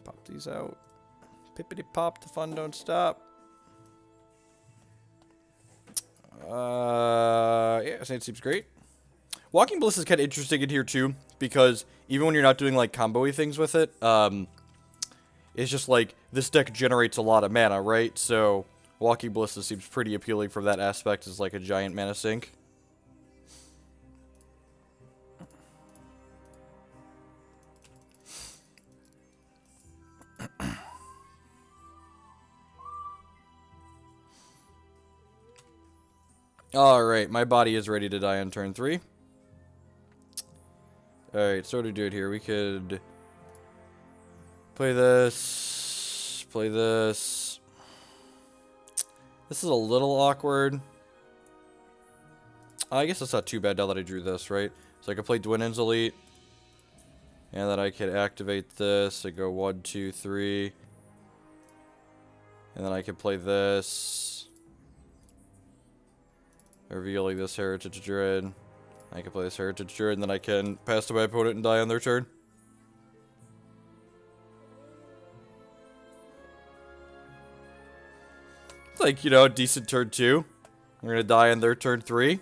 Pop these out. Pippity pop, the fun don't stop. Yeah, I think it seems great. Walking Ballista is kind of interesting in here too, because even when you're not doing like combo-y things with it, it's just like this deck generates a lot of mana, right? So Walking Ballista seems pretty appealing from that aspect as like a giant mana sink. Alright, my body is ready to die on turn 3. Alright, so to do it here, we could play this, play this. This is a little awkward. I guess it's not too bad now that I drew this, right? So I could play Dwynen's Elite, and then I could activate this. I go 1, 2, 3. And then I could play this. Revealing this Heritage Druid. I can play this Heritage Druid, and then I can pass to my opponent and die on their turn. It's like, you know, a decent turn 2. I'm gonna die on their turn 3.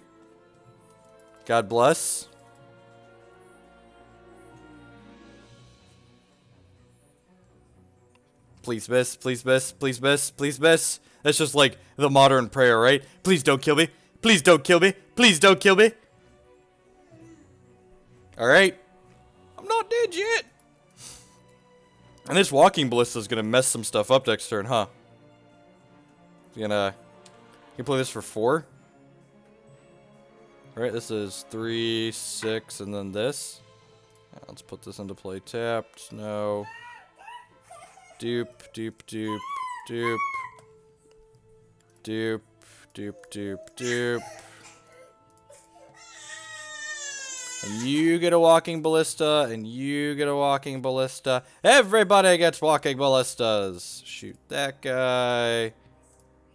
God bless. Please miss, please miss, please miss, please miss. That's just like the modern prayer, right? Please don't kill me. Please don't kill me. Please don't kill me. Alright. I'm not dead yet. And this Walking Ballista is going to mess some stuff up next turn, huh? You can play this for 4. Alright, this is 3, 6, and then this. Let's put this into play tapped. No. Dupe, dupe, dupe, dupe. Dupe. Doop, doop, doop. And you get a Walking Ballista, and you get a Walking Ballista. Everybody gets Walking Ballistas. Shoot that guy.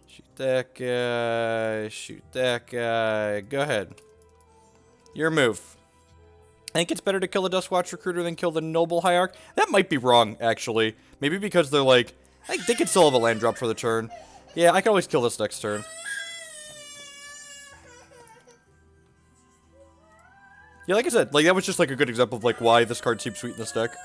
Shoot that guy. Shoot that guy. Go ahead. Your move. I think it's better to kill a Duskwatch Recruiter than kill the Noble Hierarch. That might be wrong, actually. Maybe because they're like, I think they could still have a land drop for the turn. Yeah, I can always kill this next turn. Yeah, like I said, like that was just like a good example of like why this card seems sweet in this deck.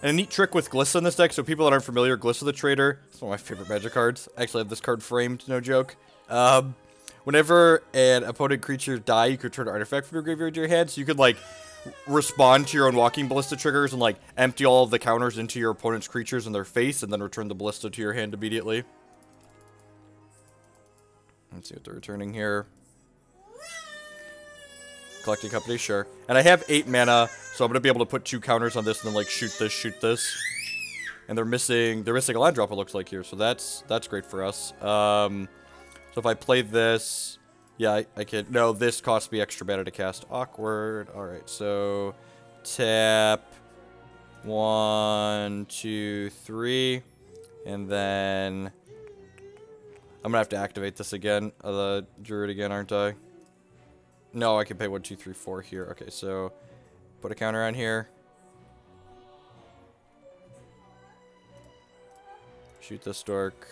And a neat trick with Glissa in this deck, so people that aren't familiar, Glissa the Traitor, it's one of my favorite Magic cards. I actually have this card framed, no joke. Whenever an opponent creature die, you could return an artifact from your graveyard to your hand, so you could like respond to your own Walking Ballista triggers and like empty all of the counters into your opponent's creatures in their face, and then return the Ballista to your hand immediately. Let's see what they're returning here. Collecting Company, sure. And I have 8 mana, so I'm gonna be able to put 2 counters on this and then like shoot this. And they're missing a land drop, it looks like here, so that's great for us. So if I play this, yeah, I can. No, this costs me extra mana to cast. Awkward. All right, so tap 1, 2, 3, and then I'm gonna have to activate this again, the Druid again, aren't I? No, I can pay 1, 2, 3, 4 here. Okay, so put a counter on here. Shoot this dork.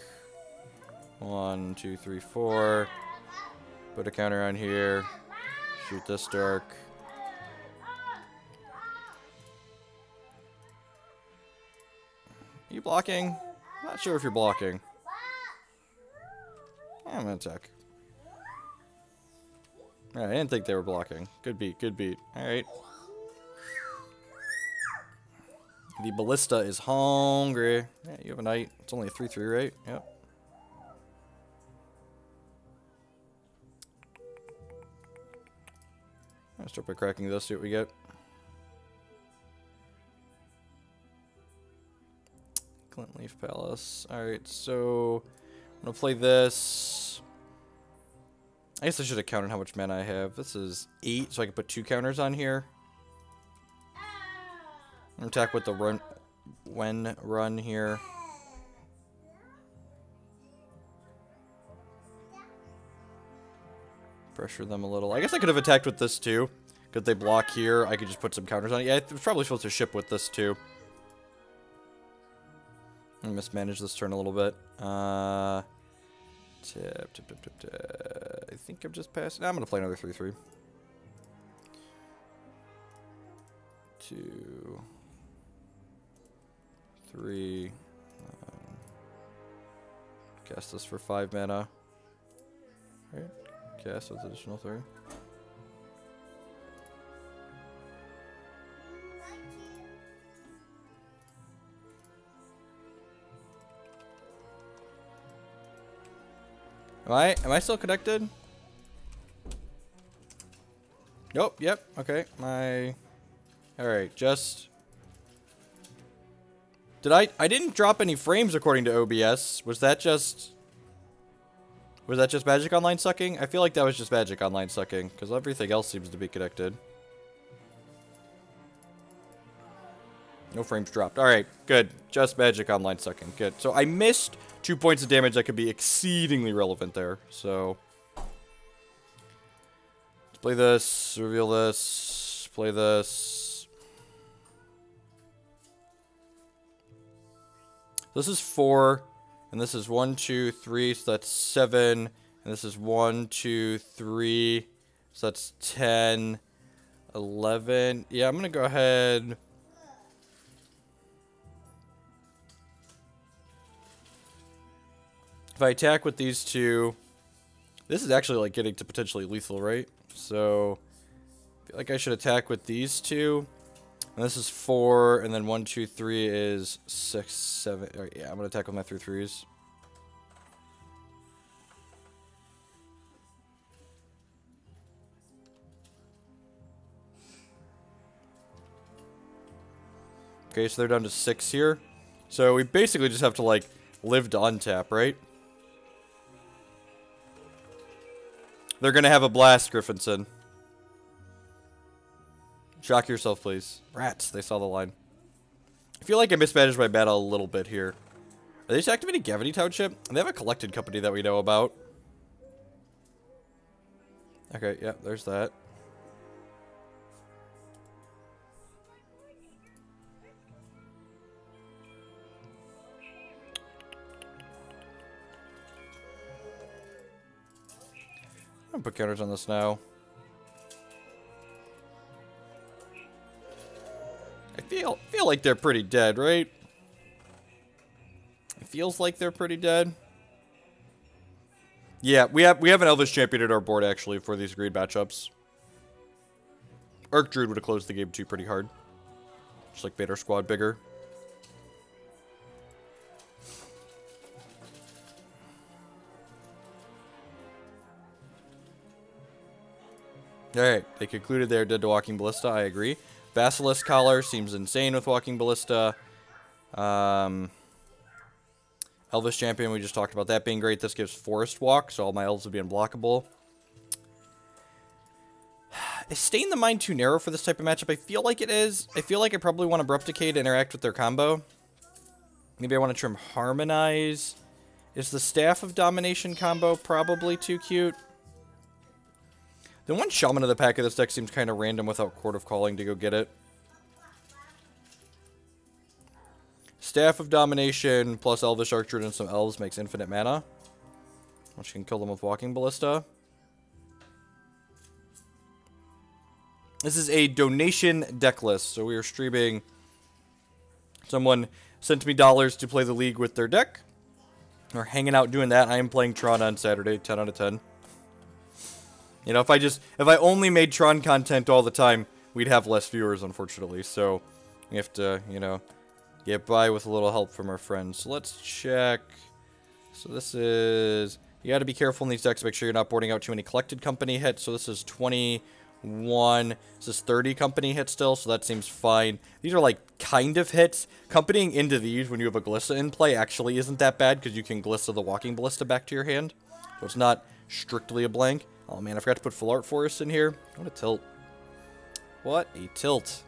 1, 2, 3, 4. Put a counter on here. Shoot this dork. Are you blocking? Not sure if you're blocking. I'm gonna attack. Alright, I didn't think they were blocking. Good beat, good beat. Alright. The Ballista is hungry. Yeah, you have a knight. It's only a 3/3, right? Yep. I'll start by cracking this, see what we get. Gilt-Leaf Palace. Alright, so I'm gonna play this. I guess I should have counted how much mana I have. This is 8, so I can put 2 counters on here. I'm gonna attack with the run, run here. Pressure them a little. I guess I could have attacked with this too. Could they block here? I could just put some counters on it. Yeah, I was probably supposed to ship with this too. I mismanaged this turn a little bit. Tip. I think I'm just passing. No, I'm going to play another 3/3. 2, 3. Cast this for 5 mana. Right. Cast with additional 3. Am I still connected? Nope, yep, okay. Alright, just... I didn't drop any frames according to OBS. Was that just Magic Online sucking? I feel like that was just Magic Online sucking, because everything else seems to be connected. No frames dropped. Alright, good. Just Magic Online sucking. Good. So I missed 2 points of damage that could be exceedingly relevant there. So let's play this, reveal this, play this. This is 4, and this is 1, 2, 3, so that's 7, and this is 1, 2, 3, so that's 10, 11. Yeah, I'm gonna go ahead. If I attack with these two, this is actually like getting to potentially lethal, right? So I feel like I should attack with these two. And this is 4, and then 1, 2, 3 is 6, 7. Right, yeah, I'm gonna attack with my 3/3s. Okay, so they're down to 6 here. So we basically just have to like live to untap, right? They're gonna have a blast, Griffinson. Shock yourself, please. Rats, they saw the line. I feel like I mismanaged my mana a little bit here. Are they just activating Gavity Township? They have a collected company that we know about. Okay, yeah, there's that. I'm gonna put counters on this now. I feel like they're pretty dead, right? It feels like they're pretty dead. Yeah, we have an Elvish Champion at our board actually for these green matchups. Archdruid would have closed the game too pretty hard. Just like made our squad bigger. Alright, they concluded they're dead to Walking Ballista, I agree. Basilisk Collar seems insane with Walking Ballista. Elvish Champion, we just talked about that being great. This gives Forest Walk, so all my elves would be unblockable. Is Stain the Mind too narrow for this type of matchup? I feel like it is. I feel like I probably want Abrupt Decay to interact with their combo. Maybe I want to trim Harmonize. Is the Staff of Domination combo probably too cute? The one Shaman of the pack of this deck seems kind of random without Court of Calling to go get it. Staff of Domination plus Elvish Archdruid and some elves makes infinite mana. Which can kill them with Walking Ballista. This is a donation deck list, so we are streaming. Someone sent me dollars to play the league with their deck. We're hanging out doing that. I am playing Tron on Saturday, 10 out of 10. You know, if I only made Tron content all the time, we'd have less viewers, unfortunately. So, we have to, you know, get by with a little help from our friends. So, let's check. So, this is... You gotta be careful in these decks. Make sure you're not boarding out too many collected company hits. So, this is 21. This is 30 company hits still, so that seems fine. These are, like, kind of hits. Companying into these when you have a Glissa in play actually isn't that bad, because you can Glissa the Walking Ballista back to your hand. So, it's not strictly a blank. Oh man, I forgot to put Full Art Forest in here. What a tilt. What a tilt.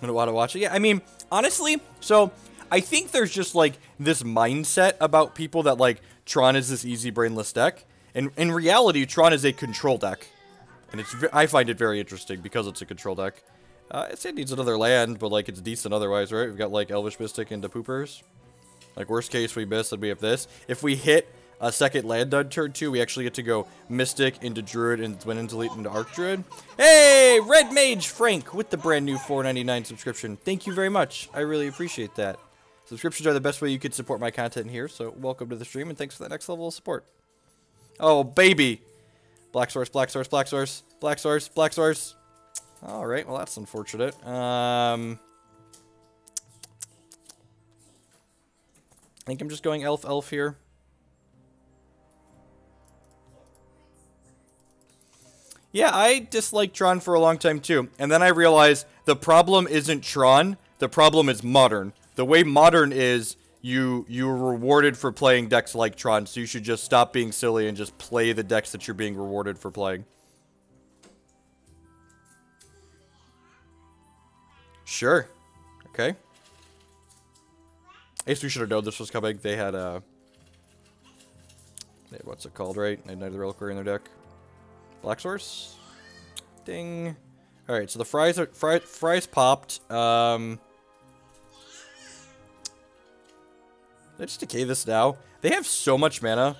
I don't want to watch it. Yeah, I mean, honestly, so I think there's just, like, this mindset about people that, like, Tron is this easy brainless deck. And in reality, Tron is a control deck. And I find it very interesting because it's a control deck. It needs another land, but, like, it's decent otherwise, right? We've got, like, Elvish Mystic into Poopers. Like, worst case, we miss, and we have this. If we hit a second land on turn 2, we actually get to go Mystic into Druid and Dwynen delete into Archdruid. Hey, Red Mage Frank with the brand new $4.99 subscription. Thank you very much. I really appreciate that. Subscriptions are the best way you could support my content here, so welcome to the stream, and thanks for that next level of support. Oh, baby. Black Source, Black Source, Black Source, Black Source, Black Source. Alright, well, that's unfortunate. I think I'm just going Elf here. Yeah, I disliked Tron for a long time too. And then I realized the problem isn't Tron, the problem is Modern. The way Modern is, you're rewarded for playing decks like Tron, so you should just stop being silly and just play the decks that you're being rewarded for playing. Sure. Okay. I guess we should have known this was coming. They had what's it called, right? They had Knight of the Reliquary in their deck. Black Source. Ding. Alright, so the fries popped. Let's decay this now. They have so much mana.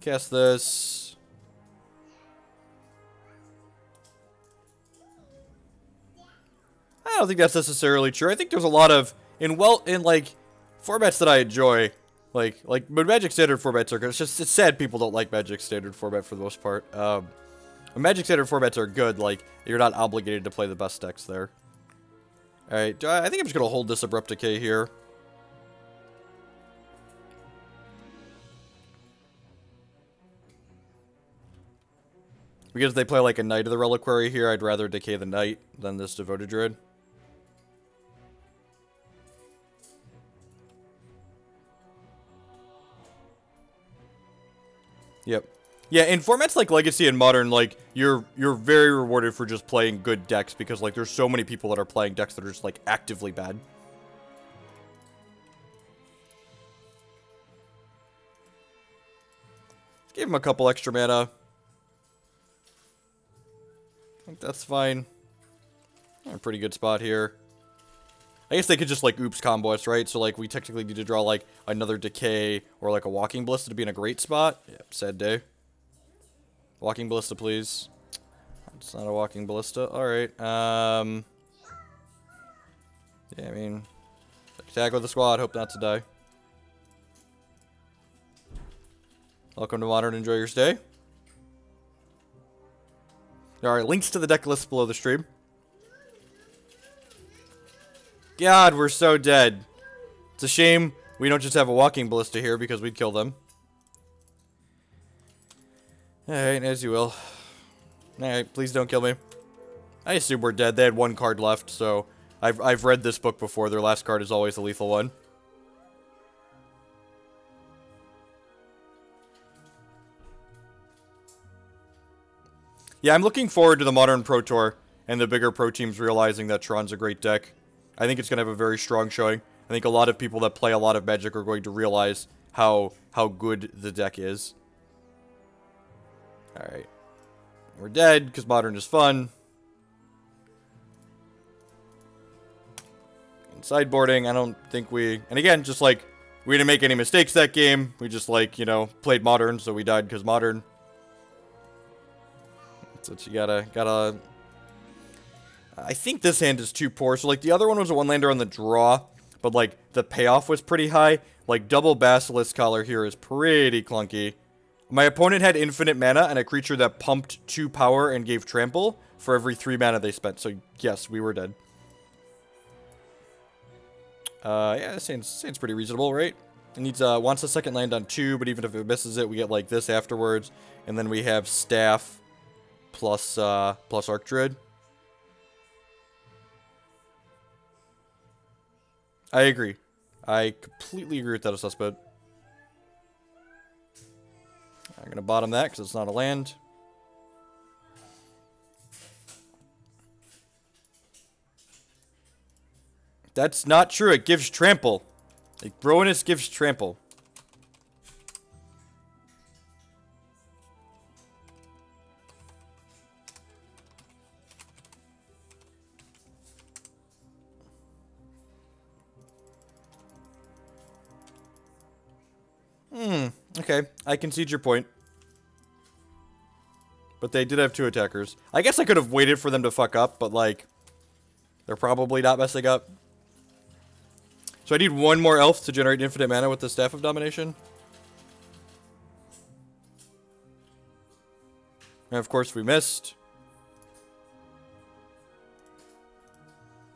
Cast this. I don't think that's necessarily true. I think there's a lot of in like formats that I enjoy. But Magic Standard formats are good. It's sad people don't like Magic Standard format for the most part. Magic Standard formats are good. Like, you're not obligated to play the best decks there. Alright, I think I'm just gonna hold this Abrupt Decay here. Because they play like a Knight of the Reliquary here, I'd rather decay the Knight than this Devoted Druid. Yep. Yeah, in formats like Legacy and Modern, like, you're very rewarded for just playing good decks, because, like, there's so many people that are playing decks that are just, like, actively bad. Give him a couple extra mana. I think that's fine. A pretty good spot here. I guess they could just, like, oops combo us, right? So, like, we technically need to draw, like, another Decay or, like, a Walking Ballista to be in a great spot. Yep, sad day. Walking Ballista, please. It's not a Walking Ballista. Alright, yeah, I mean, attack with the squad. Hope not to die. Welcome to Modern. Enjoy your stay. Alright, links to the deck list below the stream. God, we're so dead. It's a shame we don't just have a Walking Ballista here, because we'd kill them. Alright, as you will. Alright, please don't kill me. I assume we're dead. They had one card left, so I've read this book before. Their last card is always the lethal one. Yeah, I'm looking forward to the Modern Pro Tour and the bigger pro teams realizing that Tron's a great deck. I think it's going to have a very strong showing. I think a lot of people that play a lot of Magic are going to realize how good the deck is. Alright. We're dead, because Modern is fun. And sideboarding, I don't think we... And again, just like, we didn't make any mistakes that game. We just, like, you know, played Modern, so we died because Modern. That's what you gotta... I think this hand is too poor. So, like, the other one was a one-lander on the draw, but, like, the payoff was pretty high. Like, double Basilisk Collar here is pretty clunky. My opponent had infinite mana and a creature that pumped 2 power and gave trample for every 3 mana they spent. So, yes, we were dead. Yeah, this seems pretty reasonable, right? It needs, wants a second land on 2, but even if it misses it, we get, like, this afterwards. And then we have Staff plus Archdruid. I agree. I completely agree with that assessment. I'm going to bottom that because it's not a land. That's not true. It gives trample. Like, Ruinous gives trample. Okay. I concede your point. But they did have 2 attackers. I guess I could have waited for them to fuck up, but, like, they're probably not messing up. So I need 1 more elf to generate infinite mana with the Staff of Domination. And of course we missed.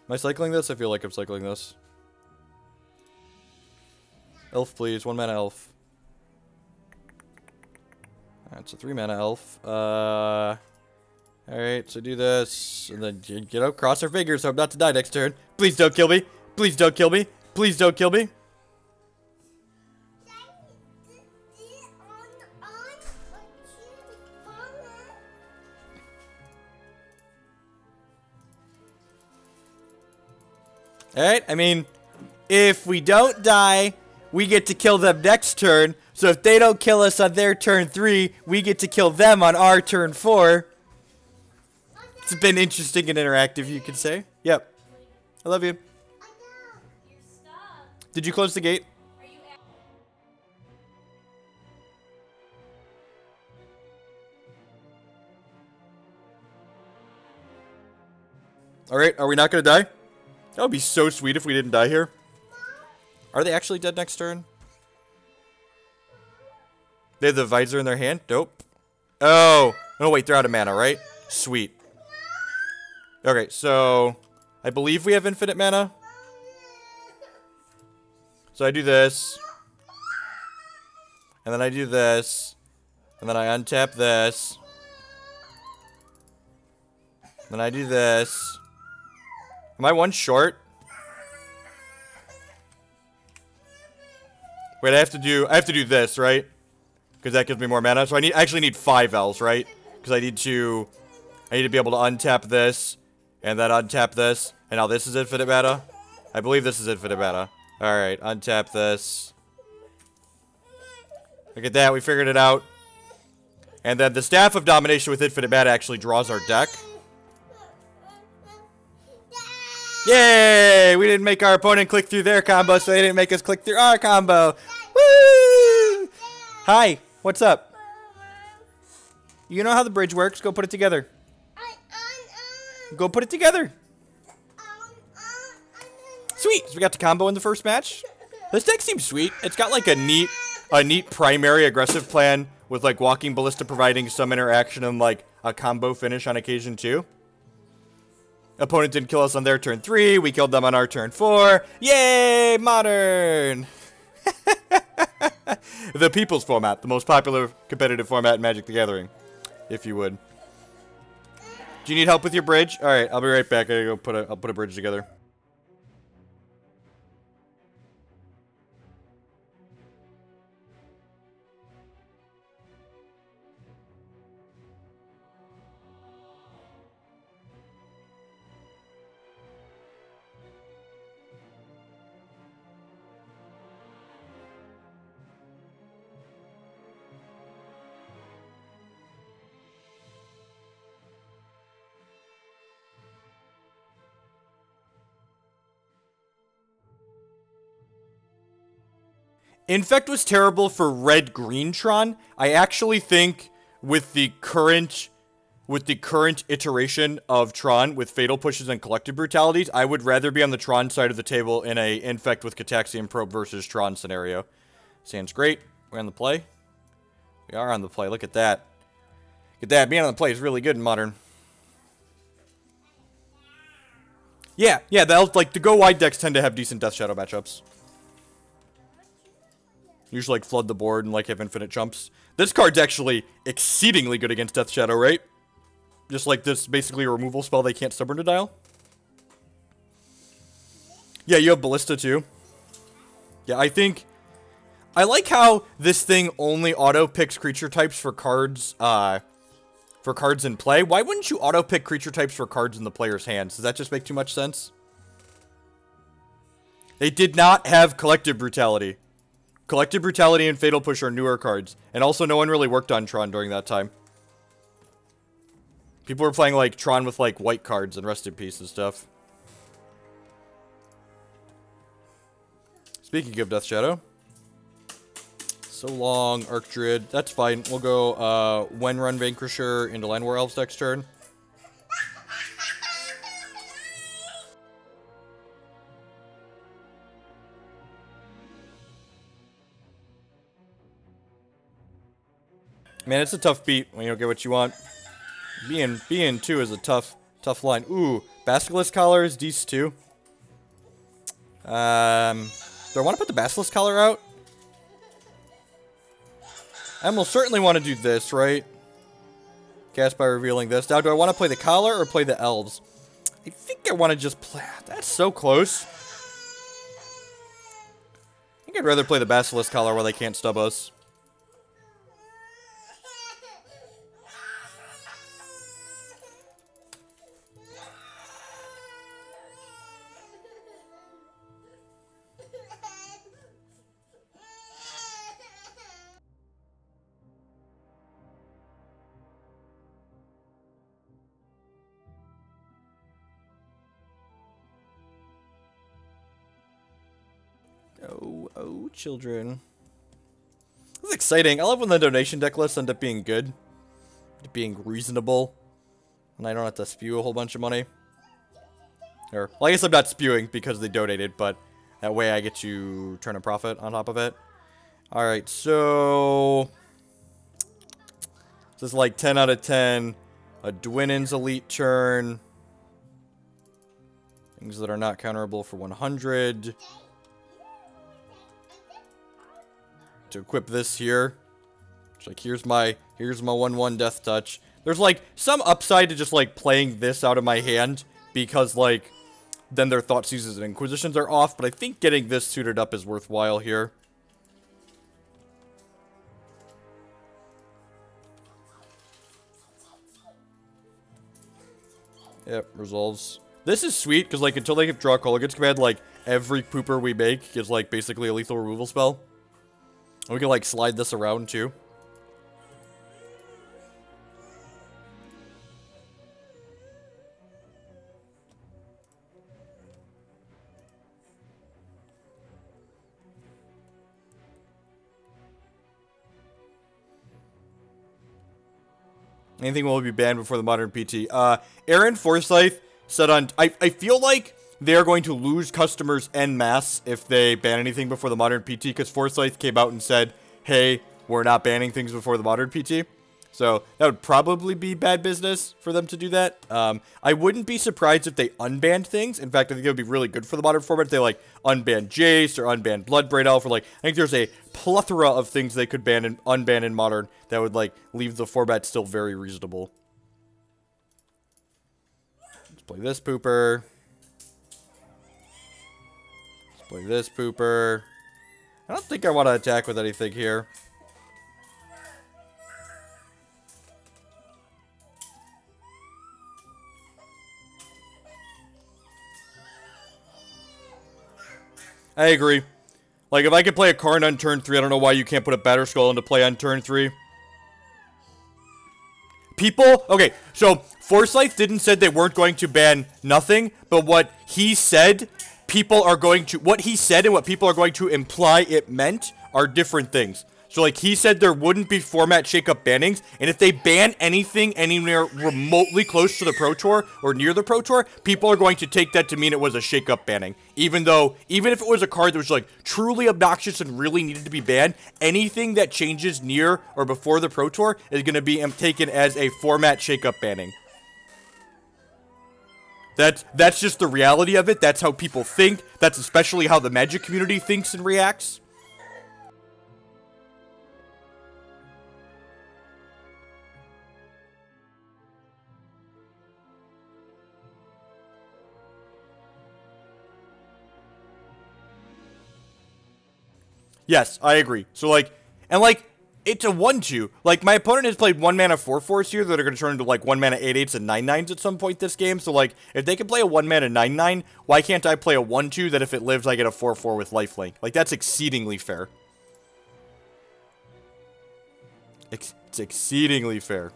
Am I cycling this? I feel like I'm cycling this. Elf, please. 1 mana elf. That's a 3 mana elf. Alright, so do this. And then, you know, cross our fingers. Hope not to die next turn. Please don't kill me. Please don't kill me. Please don't kill me. Alright, I mean, if we don't die, we get to kill them next turn. So if they don't kill us on their turn 3, we get to kill them on our turn 4. It's been interesting and interactive, you could say. Yep. I love you. Did you close the gate? Alright, are we not gonna die? That would be so sweet if we didn't die here. Are they actually dead next turn? They have the visor in their hand? Dope. Oh. Oh, wait, they're out of mana, right? Sweet. Okay, so I believe we have infinite mana. So I do this. And then I do this. And then I untap this. Then I do this. Am I 1 short? Wait, I have to do this, right? Because that gives me more mana. So I actually need 5 elves, right? Because I need to be able to untap this. And then untap this. And now this is infinite mana. I believe this is infinite mana. Alright, untap this. Look at that, we figured it out. And then the Staff of Domination with infinite mana actually draws our deck. Yay! We didn't make our opponent click through their combo, so they didn't make us click through our combo. Woo! Hi, what's up? You know how the bridge works. Go put it together. Go put it together. Sweet. So we got the combo in the first match. This deck seems sweet. It's got like a neat primary aggressive plan with like Walking Ballista providing some interaction and like a combo finish on occasion too. Opponent didn't kill us on their turn 3. We killed them on our turn 4. Yay, modern. The People's format, the most popular competitive format in Magic the Gathering, if you would. Do you need help with your bridge? All right, I'll be right back. I gotta go I'll put a bridge together. Infect was terrible for red-green Tron. I actually think with the current iteration of Tron with Fatal Pushes and Collective Brutalities, I would rather be on the Tron side of the table in a Infect with Cataxian Probe versus Tron scenario. Sounds great. We're on the play. We are on the play. Look at that. Look at that. Being on the play is really good in Modern. Yeah, the go wide decks tend to have decent Death Shadow matchups. Usually, like, flood the board and, like, have infinite jumps. This card's actually exceedingly good against Death Shadow, right? Just like this, basically a removal spell they can't Stubborn to dial. Yeah, you have Ballista, too. Yeah, I like how this thing only auto-picks creature types for cards in play. Why wouldn't you auto-pick creature types for cards in the player's hands? Does that just make too much sense? They did not have Collective Brutality. Collective Brutality and Fatal Push are newer cards. And also no one really worked on Tron during that time. People were playing like Tron with like white cards and Rest in Peace and stuff. Speaking of Death Shadow. So long, Archdruid. That's fine. We'll go Wren run Vanquisher into Llanowar Elves next turn. Man, it's a tough beat when you don't get what you want. Being 2 is a tough line. Ooh, Basilisk Collar is decent too. Do I want to put the Basilisk Collar out? I will certainly want to do this, right? Cast by revealing this. Now, do I want to play the Collar or play the Elves? I think I want to just play... That's so close. I think I'd rather play the Basilisk Collar while they can't stub us. Oh, children. This is exciting. I love when the donation deck lists end up being good. Being reasonable. And I don't have to spew a whole bunch of money. Or, well, I guess I'm not spewing because they donated, but that way I get to turn a profit on top of it. Alright, so... This is like 10 out of 10. A Dwynen's Elite turn. Things that are not counterable for 100. To equip this here. It's like, here's my 1/1 Death Touch. There's like some upside to just like playing this out of my hand because like then their Thoughtseizes and Inquisitions are off, but I think getting this suited up is worthwhile here. Yep, resolves. This is sweet because like until they get draw Colligan's Command, like every pooper we make gives like basically a lethal removal spell. And we can, like, slide this around, too. Anything will be banned before the modern PT. Aaron Forsyth said on... I feel like they're going to lose customers en masse if they ban anything before the modern PT, because Forsyth came out and said, hey, we're not banning things before the modern PT. So that would probably be bad business for them to do that. I wouldn't be surprised if they unbanned things. In fact, I think it would be really good for the modern format if they, like, unban Jace or unban Bloodbraid Elf. Or, like, I think there's a plethora of things they could ban and unban in modern that would, like, leave the format still very reasonable. Let's play this pooper. Play this pooper. I don't think I want to attack with anything here. I agree. Like, if I could play a Karn on turn 3, I don't know why you can't put a Batterskull into play on turn 3. People... Okay, so Forsyth didn't said they weren't going to ban nothing, but what he said... People are going to... What he said and what people are going to imply it meant are different things. So, like, he said there wouldn't be format shakeup bannings, and if they ban anything anywhere remotely close to the Pro Tour or near the Pro Tour, people are going to take that to mean it was a shakeup banning. Even if it was a card that was, like, truly obnoxious and really needed to be banned, anything that changes near or before the Pro Tour is going to be taken as a format shakeup banning. That's just the reality of it. That's how people think. That's especially how the Magic community thinks and reacts. Yes, I agree. So, like, and, like, it's a 1/2. Like, my opponent has played 1 mana 4/4s here that are going to turn into, like, 1 mana 8/8s and 9/9s at some point this game. So, like, if they can play a 1 mana 9/9, why can't I play a 1/2 that if it lives, I get a 4/4 with lifelink? Like, that's exceedingly fair. It's exceedingly fair.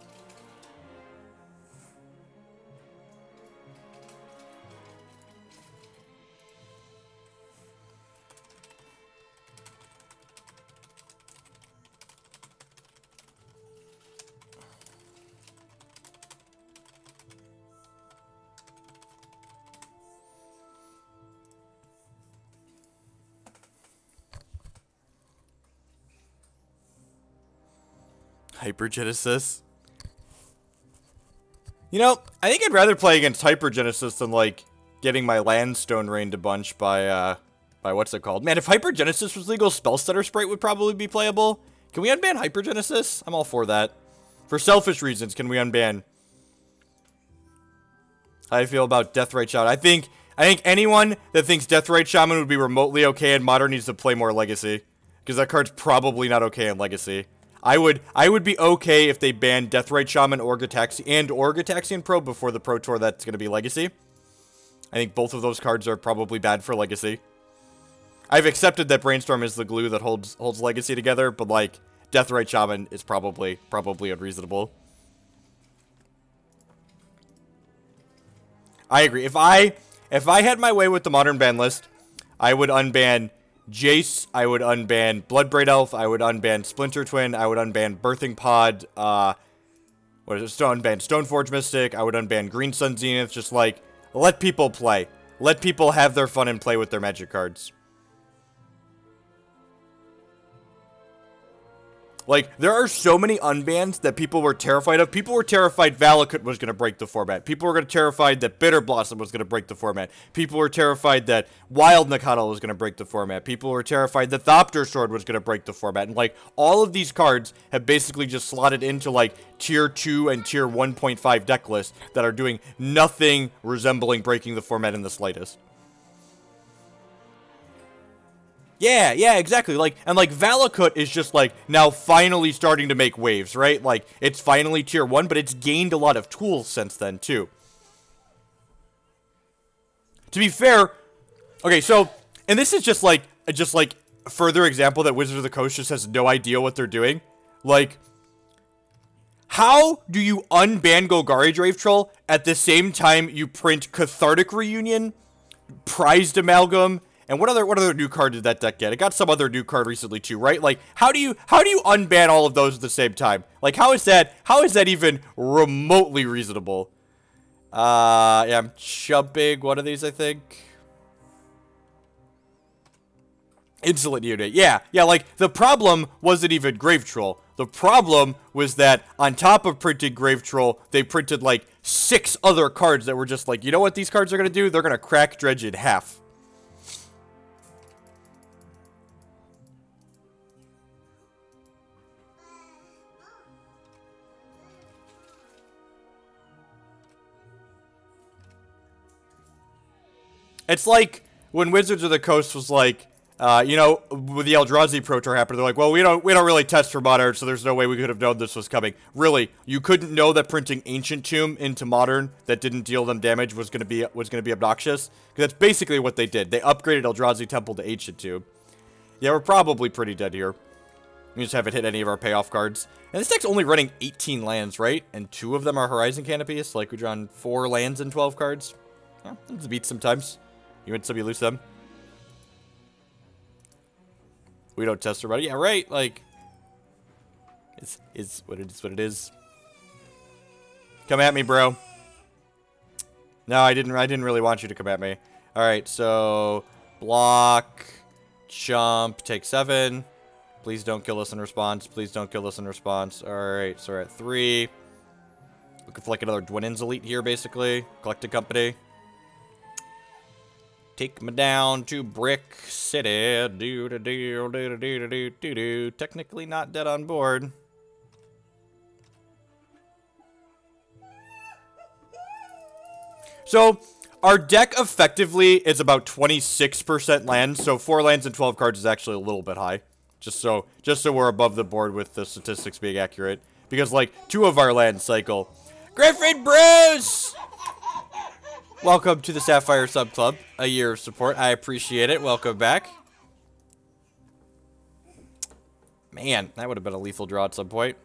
Hypergenesis. You know, I think I'd rather play against Hypergenesis than, like, getting my Landstone rained a bunch by what's it called? Man, if Hypergenesis was legal, Spellstutter Sprite would probably be playable. Can we unban Hypergenesis? I'm all for that. For selfish reasons, can we unban? How do you feel about Deathrite Shaman? I think anyone that thinks Deathrite Shaman would be remotely okay in Modern needs to play more Legacy. Because that card's probably not okay in Legacy. I would be okay if they banned Deathrite Shaman or Gitaxian Probe before the Pro Tour that's going to be Legacy. I think both of those cards are probably bad for Legacy. I've accepted that Brainstorm is the glue that holds Legacy together, but, like, Deathrite Shaman is probably unreasonable. I agree. If I had my way with the Modern ban list, I would unban Jace, I would unban Bloodbraid Elf, I would unban Splinter Twin, I would unban Birthing Pod, unban Stoneforge Mystic, I would unban Green Sun Zenith, just, like, let people play. Let people have their fun and play with their Magic cards. Like, there are so many unbans that people were terrified of. People were terrified Valakut was going to break the format. People were terrified that Bitter Blossom was going to break the format. People were terrified that Wild Nacatl was going to break the format. People were terrified that Thopter Sword was going to break the format. And, like, all of these cards have basically just slotted into, like, Tier 2 and Tier 1.5 deck lists that are doing nothing resembling breaking the format in the slightest. Yeah, exactly. Like, and, like, Valakut is just, like, now finally starting to make waves, right? Like, it's finally Tier 1, but it's gained a lot of tools since then, too. To be fair, okay, so, and this is just, like, a further example that Wizards of the Coast just has no idea what they're doing. Like, how do you unban Golgari Drave Troll at the same time you print Cathartic Reunion, Prized Amalgam, and what other new card did that deck get? It got some other new card recently too, right? Like, how do you unban all of those at the same time? Like, how is that even remotely reasonable? Yeah, I'm chubbing one of these, I think. Insolent Unit. Yeah, like, the problem wasn't even Grave Troll. The problem was that on top of printing Grave Troll, they printed, like, 6 other cards that were just like, you know what these cards are going to do? They're going to crack Dredge in half. It's like when Wizards of the Coast was like, you know, with the Eldrazi Pro Tour happened, they're like, well, we don't really test for Modern, so there's no way we could have known this was coming. Really, you couldn't know that printing Ancient Tomb into Modern that didn't deal them damage was gonna be obnoxious? Because that's basically what they did. They upgraded Eldrazi Temple to Ancient Tomb. Yeah, we're probably pretty dead here. We just haven't hit any of our payoff cards. And this deck's only running 18 lands, right? And 2 of them are Horizon Canopy, so like we drawn 4 lands and 12 cards. Yeah, it's a beat sometimes. You win some, you lose some. We don't test our money. Yeah, right. Like, it's what it is. Come at me, bro. No, I didn't really want you to come at me. All right, so block, jump, take 7. Please don't kill us in response. Please don't kill us in response. All right, so we're at 3. Looking for like another Dwynen's Elite here, basically. Collected Company. Take me down to Brick City. Do. Technically not dead on board. So, our deck effectively is about 26% lands, so 4 lands and 12 cards is actually a little bit high. Just so we're above the board with the statistics being accurate. Because, like, 2 of our lands cycle. Griffin Bruce! Welcome to the Sapphire Sub Club. A year of support. I appreciate it. Welcome back. Man, that would have been a lethal draw at some point.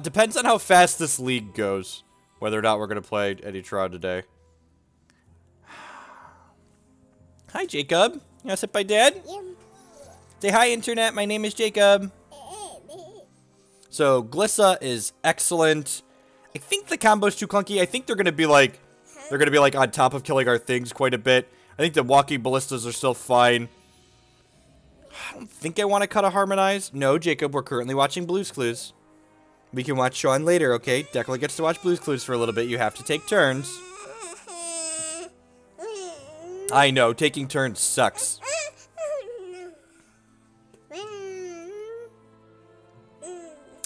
Depends on how fast this league goes. Whether or not we're going to play any draw today. Hi, Jacob. You want to sit by Dad? Yeah. Say hi, Internet. My name is Jacob. So, Glissa is excellent. I think the combo's too clunky. I think they're going to be like... on top of killing our things quite a bit. I think the Walking Ballistas are still fine. I don't think I want to cut a Harmonize. No, Jacob, we're currently watching Blue's Clues. We can watch Sean later, okay? Declan gets to watch Blue's Clues for a little bit. You have to take turns. I know, taking turns sucks.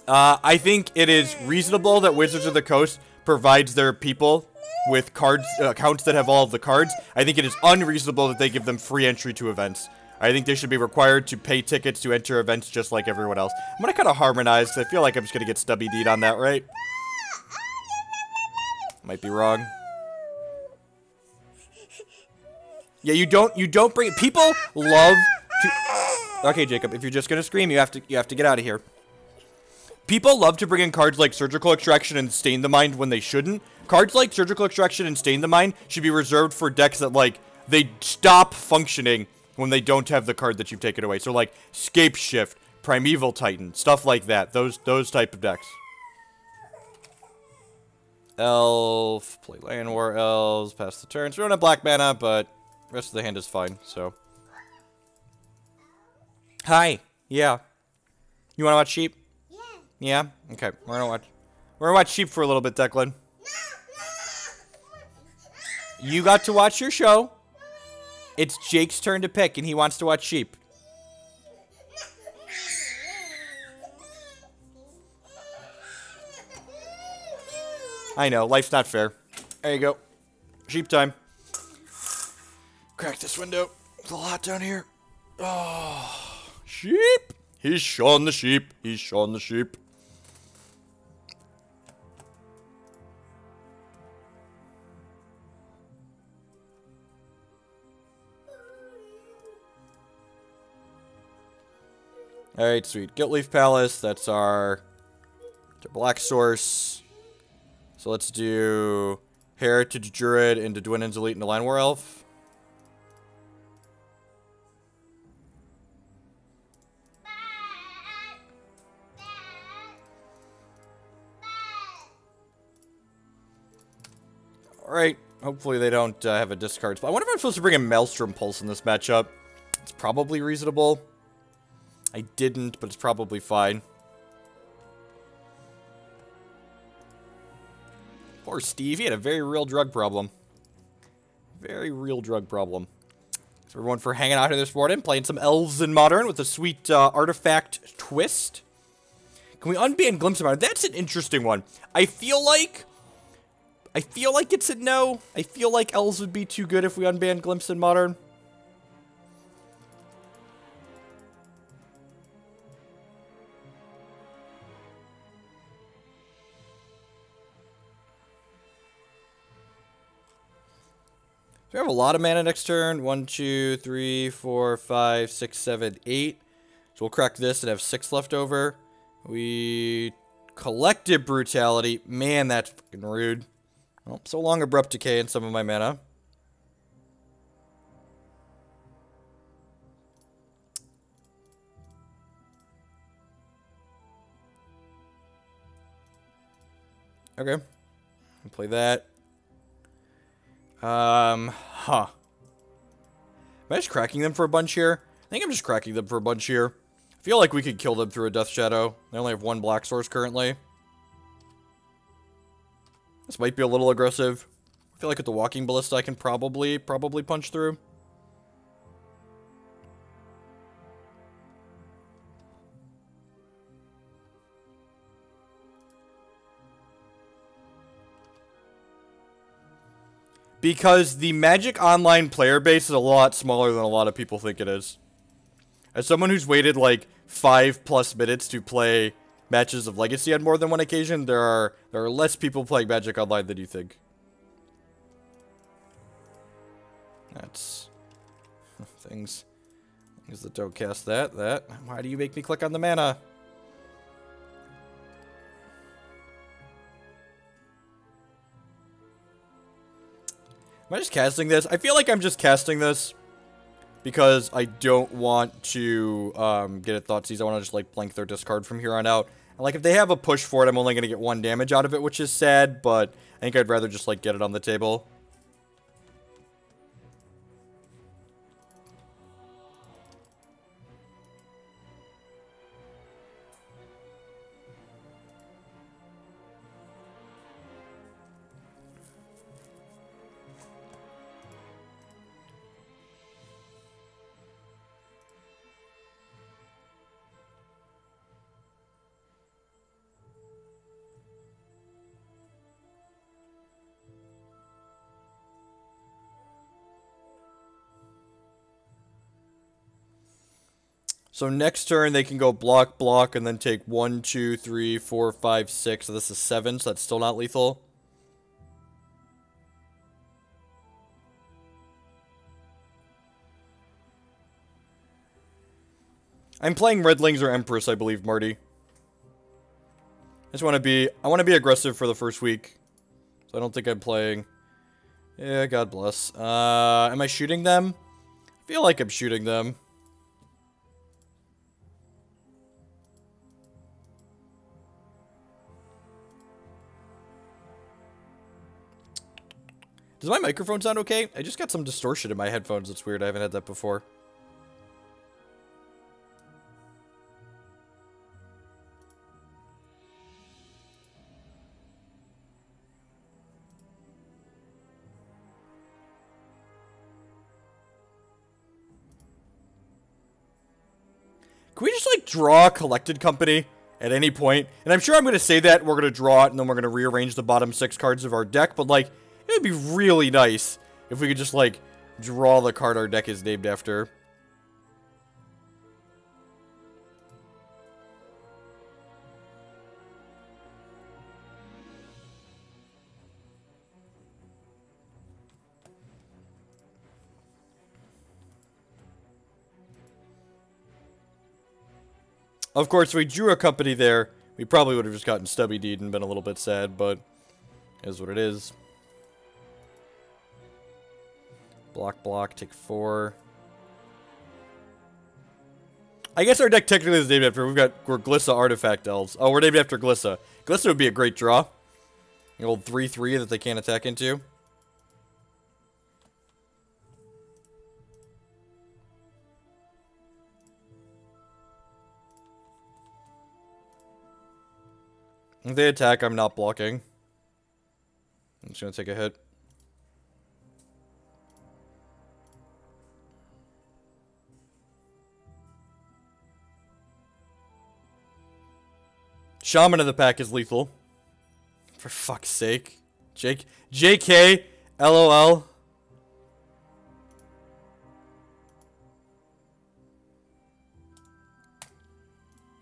I think it is reasonable that Wizards of the Coast provides their people with cards, accounts that have all of the cards. I think it is unreasonable that they give them free entry to events. I think they should be required to pay tickets to enter events just like everyone else. I'm gonna kind of Harmonize, because I feel like I'm just gonna get Stubby D'd on that, right? Might be wrong. Yeah, you don't bring... People love to... Okay, Jacob, if you're just gonna scream, you have to get out of here. People love to bring in cards like Surgical Extraction and Stain the Mind when they shouldn't. Cards like Surgical Extraction and Stain the Mind should be reserved for decks that, like, they stop functioning when they don't have the card that you've taken away. So, like, Scape Shift, Primeval Titan, stuff like that. Those type of decks. Elf, play Llanowar Elves, pass the turn. So we don't have black mana, but the rest of the hand is fine, so. Hi. Yeah. You wanna watch sheep? Yeah? Okay. We're gonna watch sheep for a little bit, Declan. You got to watch your show. It's Jake's turn to pick, and he wants to watch sheep. I know, life's not fair. There you go. Sheep time. Crack this window. It's a lot down here. Oh, sheep. He's showing the sheep. He's showing the sheep. Alright, sweet. Gilt-Leaf Palace, that's our black source. So let's do Heritage Druid into Dwynen's Elite into Llanowar Elf. Alright, hopefully they don't have a discard spell. I wonder if I'm supposed to bring in Maelstrom Pulse in this matchup. It's probably reasonable. I didn't, but it's probably fine. Poor Steve, he had a very real drug problem. Very real drug problem. So everyone for hanging out here this morning, playing some Elves in Modern with a sweet artifact twist. Can we unban Glimpse of Modern? That's an interesting one. I feel like it's a no. I feel like Elves would be too good if we unban Glimpse in Modern. We have a lot of mana next turn. 1, 2, 3, 4, 5, 6, 7, 8. So we'll crack this and have 6 left over. We collected Brutality. Man, that's fucking rude. Well, so long Abrupt Decay in some of my mana. Okay. I'll play that. Am I just cracking them for a bunch here? I think I'm just cracking them for a bunch here. I feel like we could kill them through a Death Shadow. They only have 1 black source currently. This might be a little aggressive. I feel like with the Walking Ballista I can probably punch through. Because the Magic Online player base is a lot smaller than a lot of people think it is. As someone who's waited like 5+ minutes to play matches of Legacy on more than one occasion, there are less people playing Magic Online than you think. That's things that don't cast that. Why do you make me click on the mana? Am I just casting this? I feel like I'm just casting this because I don't want to get a Thoughtseize. I want to just like blank their discard from here on out. And like if they have a push for it, I'm only going to get 1 damage out of it, which is sad, but I think I'd rather just like get it on the table. So next turn they can go block, block, and then take 1, 2, 3, 4, 5, 6. So this is 7, so that's still not lethal. I'm playing Redlings or Empress, I believe, Marty. I just want to be, I want to be aggressive for the first week. So I don't think I'm playing. Yeah, God bless. Am I shooting them? I feel like I'm shooting them. Does my microphone sound okay? I just got some distortion in my headphones. It's weird. I haven't had that before. Can we just, like, draw a Collected Company at any point? And I'm sure I'm going to say that. We're going to draw it, and then we're going to rearrange the bottom 6 cards of our deck. But, like, it would be really nice if we could just, like, draw the card our deck is named after. Of course, if we drew a company there, we probably would have just gotten Stubby Deed and been a little bit sad, but it is what it is. Block, block, take 4. I guess our deck technically is named after, we're Glissa Artifact Elves. Oh, we're named after Glissa. Glissa would be a great draw. The old 3/3 that they can't attack into. If they attack, I'm not blocking. I'm just gonna take a hit. Shaman of the pack is lethal. For fuck's sake. JK, LOL.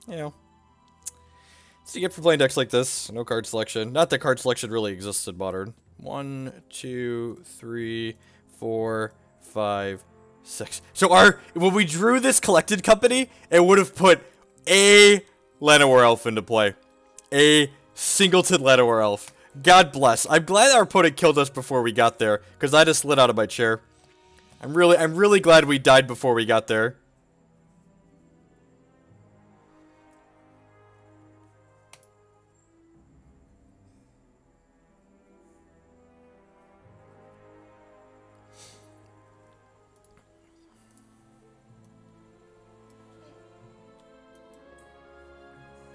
You know. So you get for playing decks like this. No card selection. Not that card selection really exists in Modern. 1, 2, 3, 4, 5, 6. So when we drew this Collected Company, it would have put a Llanowar Elf into play. A singleton Llanowar Elf. God bless. I'm glad our opponent killed us before we got there, because I just slid out of my chair. I'm really glad we died before we got there.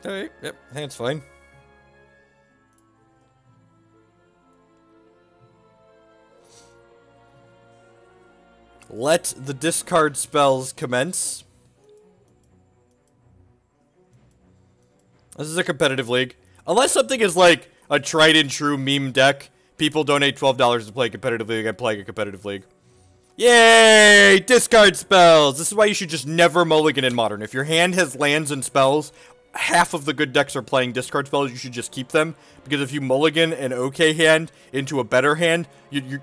Alright, yep, hand's fine. Let the discard spells commence. This is a competitive league. Unless something is like a tried and true meme deck People donate $12 to play a competitive league. I'm playing a competitive league. Yay! Discard spells! This is why you should just never mulligan in Modern. If your hand has lands and spells, half of the good decks are playing discard spells. You should just keep them. Because if you mulligan an okay hand into a better hand,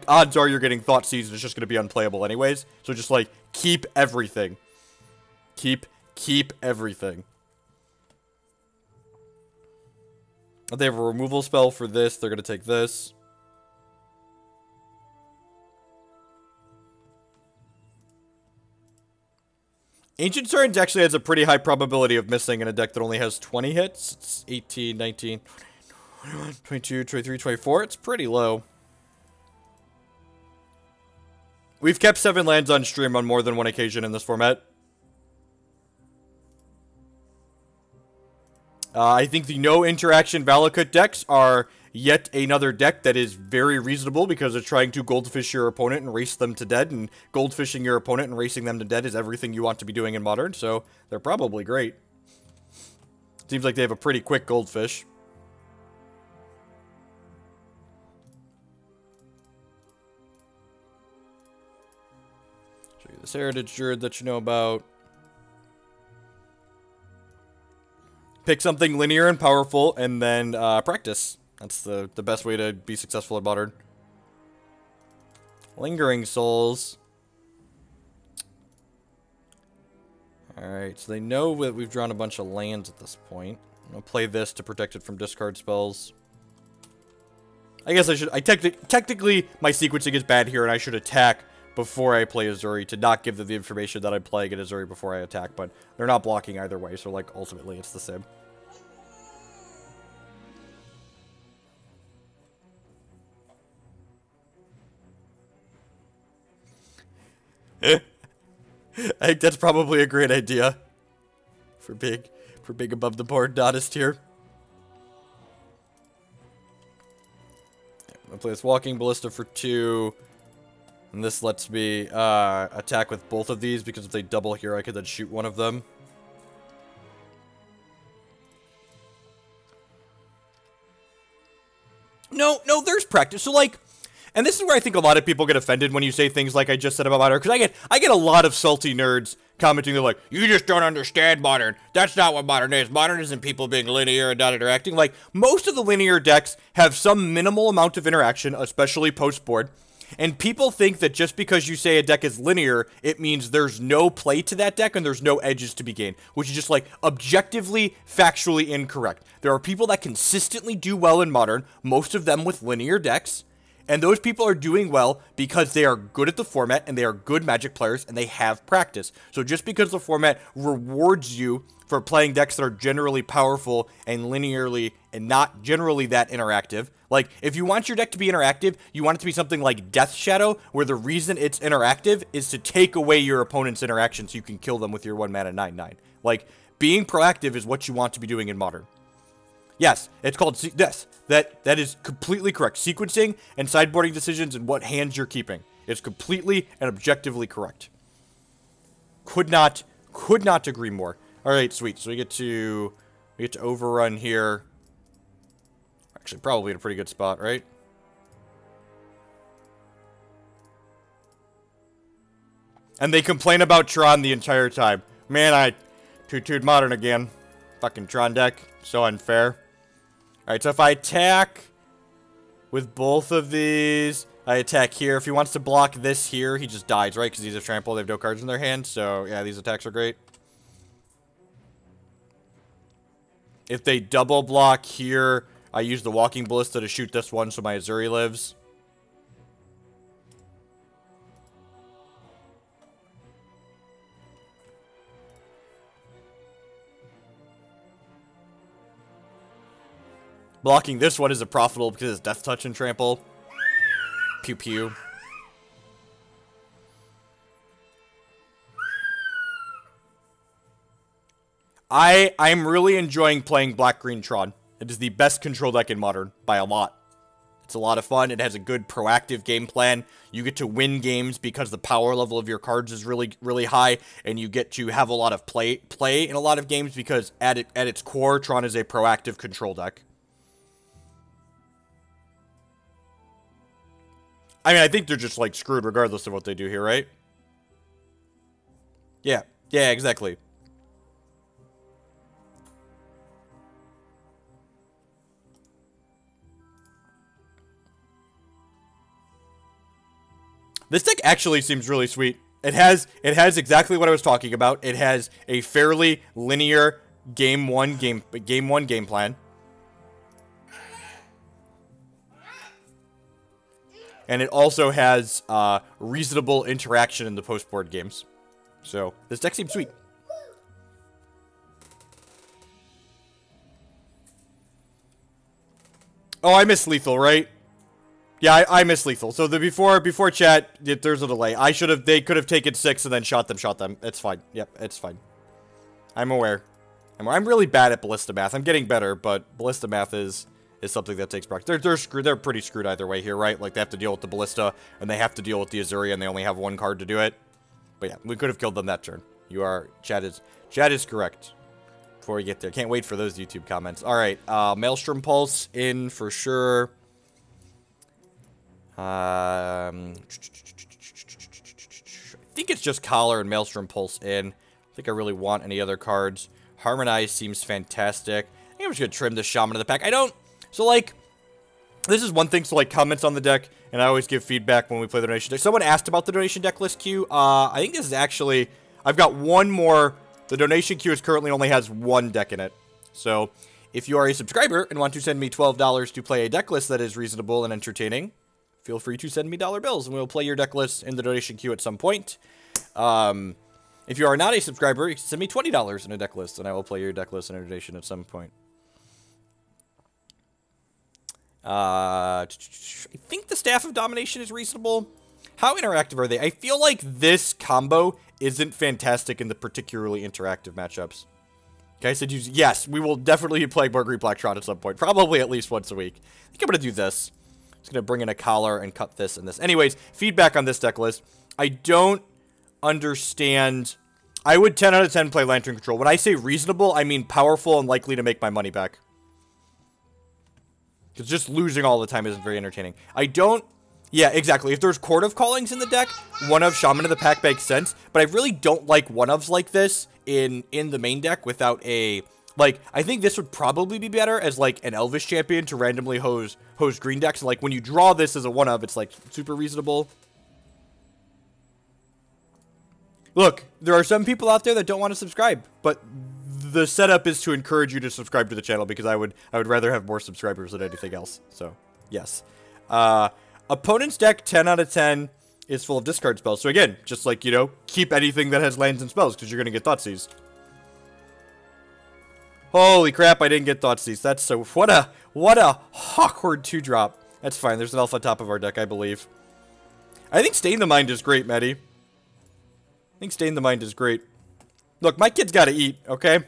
odds are you're getting Thoughtseize and it's just going to be unplayable anyways. So just, like, keep everything. Keep everything. If they have a removal spell for this, they're going to take this. Ancient Swords actually has a pretty high probability of missing in a deck that only has 20 hits. It's 18, 19, 21, 22, 23, 24. It's pretty low. We've kept 7 lands on stream on more than one occasion in this format. I think the no interaction Valakut decks are yet another deck that is very reasonable because it's trying to goldfish your opponent and race them to dead, and goldfishing your opponent and racing them to dead is everything you want to be doing in Modern, so they're probably great. Seems like they have a pretty quick goldfish. Show you this Heritage Druid that you know about. Pick something linear and powerful, and then practice. That's the best way to be successful at Modern. Lingering Souls. Alright, so they know that we've drawn a bunch of lands at this point. I'm gonna play this to protect it from discard spells. I guess I should... technically, my sequencing is bad here, and I should attack before I play Ezuri to not give them the information that I'm playing at Ezuri before I attack, but they're not blocking either way, so, like, ultimately it's the same. I think that's probably a great idea for being above the board honest here. I'm gonna play this Walking Ballista for 2, and this lets me attack with both of these because if they double here, I could then shoot one of them. No, there's practice. So like. And this is where I think a lot of people get offended when you say things like I just said about Modern, because I get a lot of salty nerds commenting, they're like, you just don't understand Modern. That's not what Modern is. Modern isn't people being linear and not interacting. Like, most of the linear decks have some minimal amount of interaction, especially post-board, and people think that just because you say a deck is linear, it means there's no play to that deck and there's no edges to be gained, which is just, like, objectively, factually incorrect. There are people that consistently do well in Modern, most of them with linear decks, and those people are doing well because they are good at the format and they are good Magic players and they have practice. So just because the format rewards you for playing decks that are generally powerful and linearly and not generally that interactive. Like, if you want your deck to be interactive, you want it to be something like Death Shadow, where the reason it's interactive is to take away your opponent's interaction so you can kill them with your 1-mana 9/9. Like, being proactive is what you want to be doing in Modern. Yes, it's called this. That is completely correct. Sequencing and sideboarding decisions and what hands you're keeping is completely and objectively correct. Could not agree more. All right, sweet. So we get to overrun here. Actually, probably in a pretty good spot, right? And they complain about Tron the entire time. Man, I tutoed Modern again. Fucking Tron deck. So unfair. Alright, so if I attack with both of these, I attack here. If he wants to block this here, he just dies, right? Because he's a trample, they have no cards in their hand. So, yeah, these attacks are great. If they double block here, I use the Walking Ballista to shoot this one so my Ezuri lives. Blocking this one isn't profitable because it's Death Touch and Trample. Pew pew. I'm really enjoying playing Black-Green Tron. It is the best control deck in Modern by a lot. It's a lot of fun. It has a good proactive game plan. You get to win games because the power level of your cards is really, really high, and you get to have a lot of play in a lot of games because at its core, Tron is a proactive control deck. I mean, I think they're just, like, screwed regardless of what they do here, right? Yeah. Yeah, exactly. This deck actually seems really sweet. It has exactly what I was talking about. It has a fairly linear game one game plan. And it also has reasonable interaction in the post-board games. So, this deck seems sweet. Oh, I missed lethal, right? Yeah, I missed lethal. So the before chat, there's a delay. They could have taken 6 and then shot them. It's fine. Yep, it's fine. I'm aware. I'm really bad at Ballista math. I'm getting better, but Ballista math is something that takes practice. They're screwed. They're pretty screwed either way here, right? Like, they have to deal with the Ballista, and they have to deal with the Ezuri, and they only have 1 card to do it. But yeah, we could have killed them that turn. Chat is correct. Before we get there. Can't wait for those YouTube comments. Alright, Maelstrom Pulse in for sure. I think it's just Collar and Maelstrom Pulse in. I think I really want any other cards. Harmonize seems fantastic. I think I'm just going to trim the Shaman of the pack. So, like, this is one thing, so, like, comments on the deck, and I always give feedback when we play the donation deck. Someone asked about the donation deck list queue. I think this is actually, I've got one more. The donation queue currently only has 1 deck in it. So, if you are a subscriber and want to send me $12 to play a deck list that is reasonable and entertaining, feel free to send me dollar bills, and we'll play your deck list in the donation queue at some point. If you are not a subscriber, you can send me $20 in a deck list, and I will play your deck list in a donation at some point. I think the Staff of Domination is reasonable. How interactive are they? I feel like this combo isn't fantastic in the particularly interactive matchups. Okay, I said yes, we will definitely be playing more Green Black Shroud at some point. Probably at least once a week. I think I'm going to do this. Just going to bring in a Collar and cut this and this. Anyways, feedback on this deck list. I don't understand. I would 10 out of 10 play Lantern Control. When I say reasonable, I mean powerful and likely to make my money back. Because just losing all the time isn't very entertaining. Yeah, exactly. If there's Court of Callings in the deck, one of Shaman of the pack makes sense. But I really don't like one-ofs like this in the main deck without a... Like, I think this would probably be better as, like, an Elvish Champion to randomly hose green decks. And, like, when you draw this as a one-of, it's, like, super reasonable. Look, there are some people out there that don't want to subscribe. But the setup is to encourage you to subscribe to the channel because I would rather have more subscribers than anything else. So, yes. Opponent's deck, 10 out of 10, is full of discard spells. So again, just like, you know, keep anything that has lands and spells, because you're going to get Thoughtseize. Holy crap, I didn't get Thoughtseize. That's so... What a awkward 2-drop. That's fine, there's an elf on top of our deck, I believe. I think Stain the Mind is great, Maddie. I think Stain the Mind is great. Look, my kid's got to eat, okay?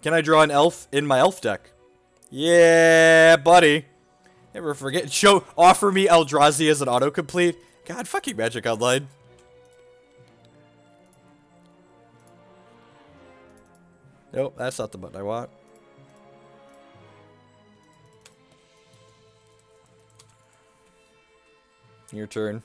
Can I draw an elf in my elf deck? Yeah, buddy. Never forget. Offer me Eldrazi as an autocomplete. God, fucking Magic Online. Nope, that's not the button I want. Your turn.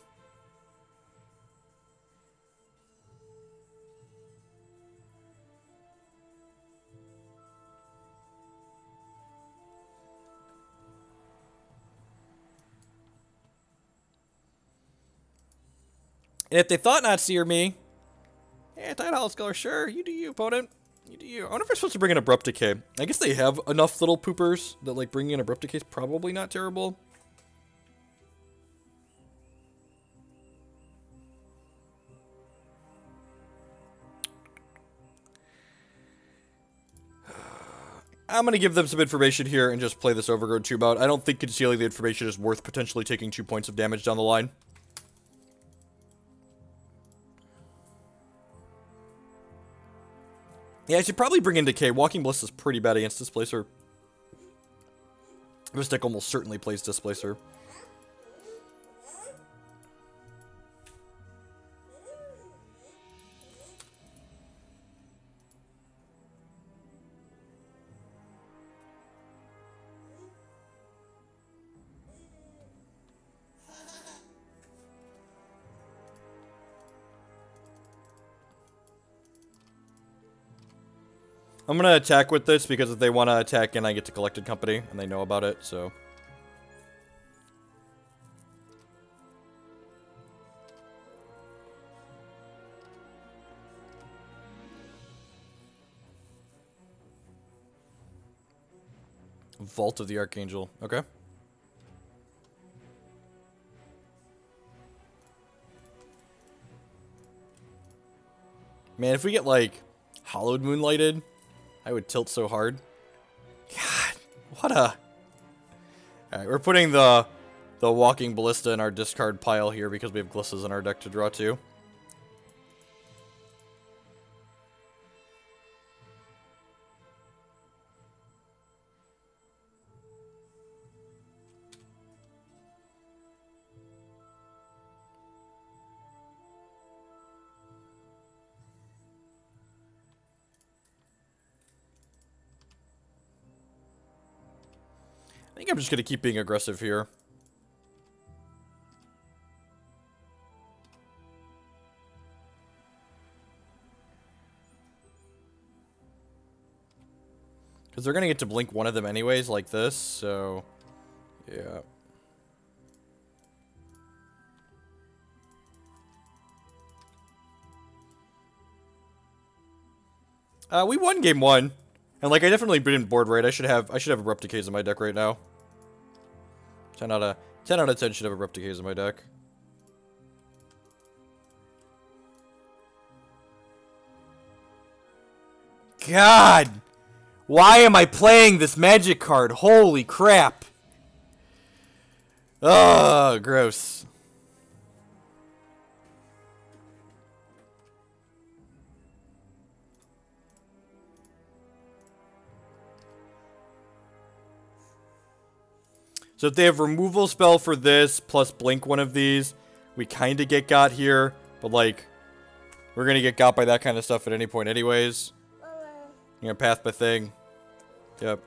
And if they thought not see or me, Anti-Hollow Scholar, sure, you do you, opponent. You do you. I wonder if I'm supposed to bring in Abrupt Decay. I guess they have enough little poopers that, like, bringing in Abrupt Decay is probably not terrible. I'm going to give them some information here and just play this Overgrown Tomb out. I don't think concealing the information is worth potentially taking 2 points of damage down the line. Yeah, I should probably bring in Decay. Walking Ballista is pretty bad against Displacer. This deck almost certainly plays Displacer. I'm gonna attack with this because if they want to attack and I get to Collected Company and they know about it, so. Vault of the Archangel. Okay. Man, if we get, like, Hollowed Moonlighted, I would tilt so hard. God, what a... Alright, we're putting the Walking Ballista in our discard pile here because we have Glissas in our deck to draw to. I think I'm just going to keep being aggressive here. Because they're going to get to blink one of them anyways, like this, so... Yeah. We won game 1. And like I definitely didn't board right. I should have Abrupt Decays in my deck right now. 10 out of 10 should have Abrupt Decays in my deck. God! Why am I playing this magic card? Holy crap! Ugh, gross. So if they have removal spell for this, plus blink one of these, we kind of get got here. But, like, we're going to get got by that kind of stuff at any point anyways. You're going to path my thing. Yep.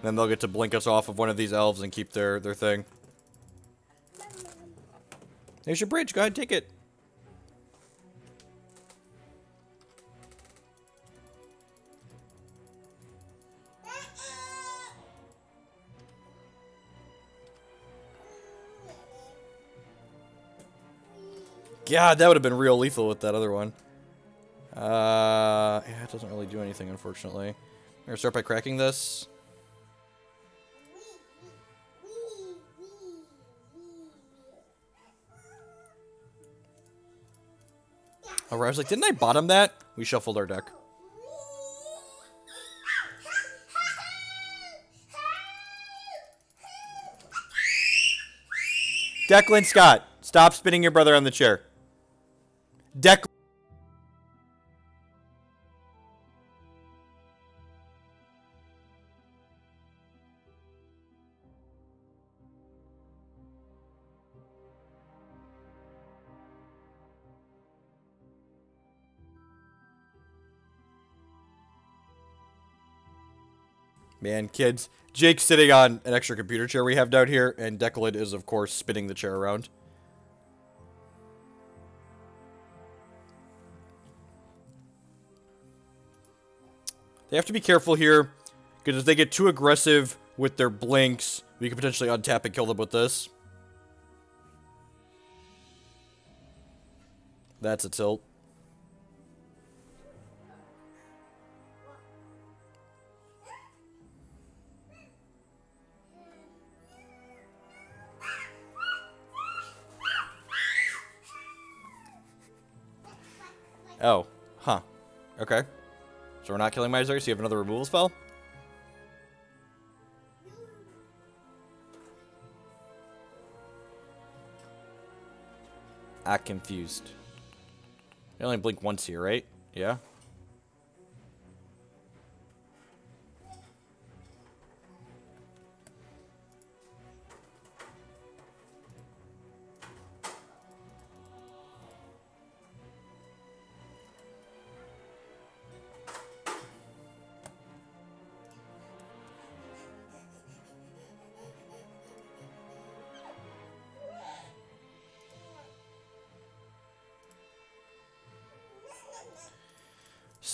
Then they'll get to blink us off of one of these elves and keep their thing. There's your bridge. Go ahead, take it. God, that would have been real lethal with that other one. Yeah, it doesn't really do anything, unfortunately. I'm gonna start by cracking this. Oh, I was like, didn't I bottom that? We shuffled our deck. Declan Scott, stop spinning your brother on the chair. Declan. Man, kids. Jake's sitting on an extra computer chair we have down here, and Declan is, of course, spinning the chair around. They have to be careful here, because if they get too aggressive with their blinks, we could potentially untap and kill them with this. That's a tilt. Oh, huh. Okay. So we're not killing my Ezuri, so you have another removal spell? I'm confused. You only blink once here, right? Yeah?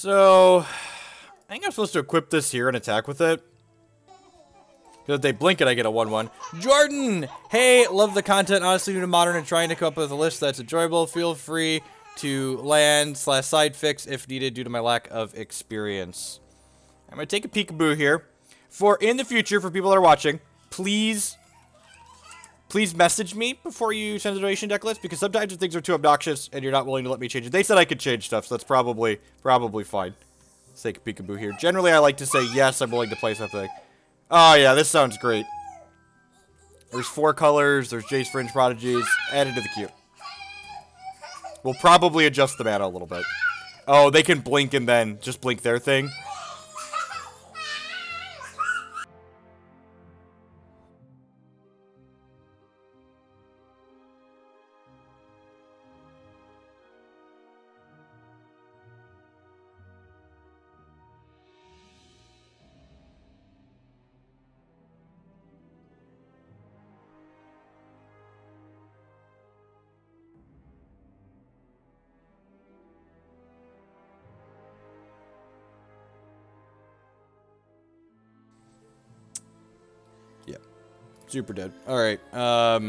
So, I think I'm supposed to equip this here and attack with it. Because if they blink it, I get a 1-1. Jordan! Hey, love the content. Honestly, new to Modern and trying to come up with a list that's enjoyable. Feel free to land/side fix if needed due to my lack of experience. I'm going to take a peekaboo here. For in the future, for people that are watching, please message me before you send a donation deck list, because sometimes if things are too obnoxious and you're not willing to let me change it. They said I could change stuff, so that's probably fine. Let's take a peekaboo here. Generally, I like to say, yes, I'm willing to play something. Oh, yeah, this sounds great. There's 4 colors. There's Jace Fringe Prodigies. Added to the queue. We'll probably adjust the mana a little bit. Oh, they can blink and then just blink their thing. Super dead. Alright, Alright,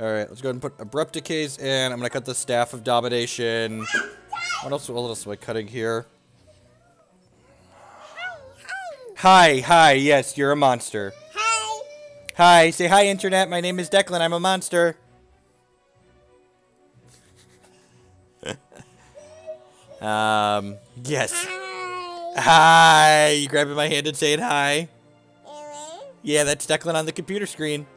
let's go ahead and put Abrupt Decays in. I'm gonna cut the Staff of Domination. What else am I cutting here? Hi, yes, you're a monster. Hi, say hi, Internet. My name is Declan. I'm a monster. Yes. Hi! You grabbing my hand and saying hi? Yeah, that's Declan on the computer screen.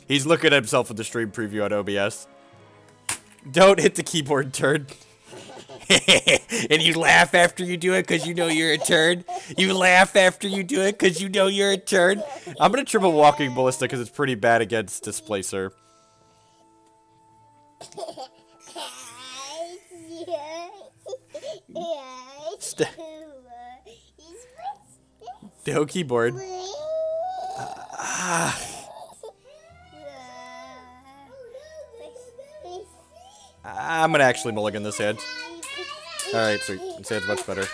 He's looking at himself in the stream preview on OBS. Don't hit the keyboard, turd. And you laugh after you do it because you know you're a turd. You laugh after you do it because you know you're a turd. I'm going to triple Walking Ballista because it's pretty bad against Displacer. No keyboard. I'm gonna actually mulligan this hand. Alright, sweet. This hand's much better.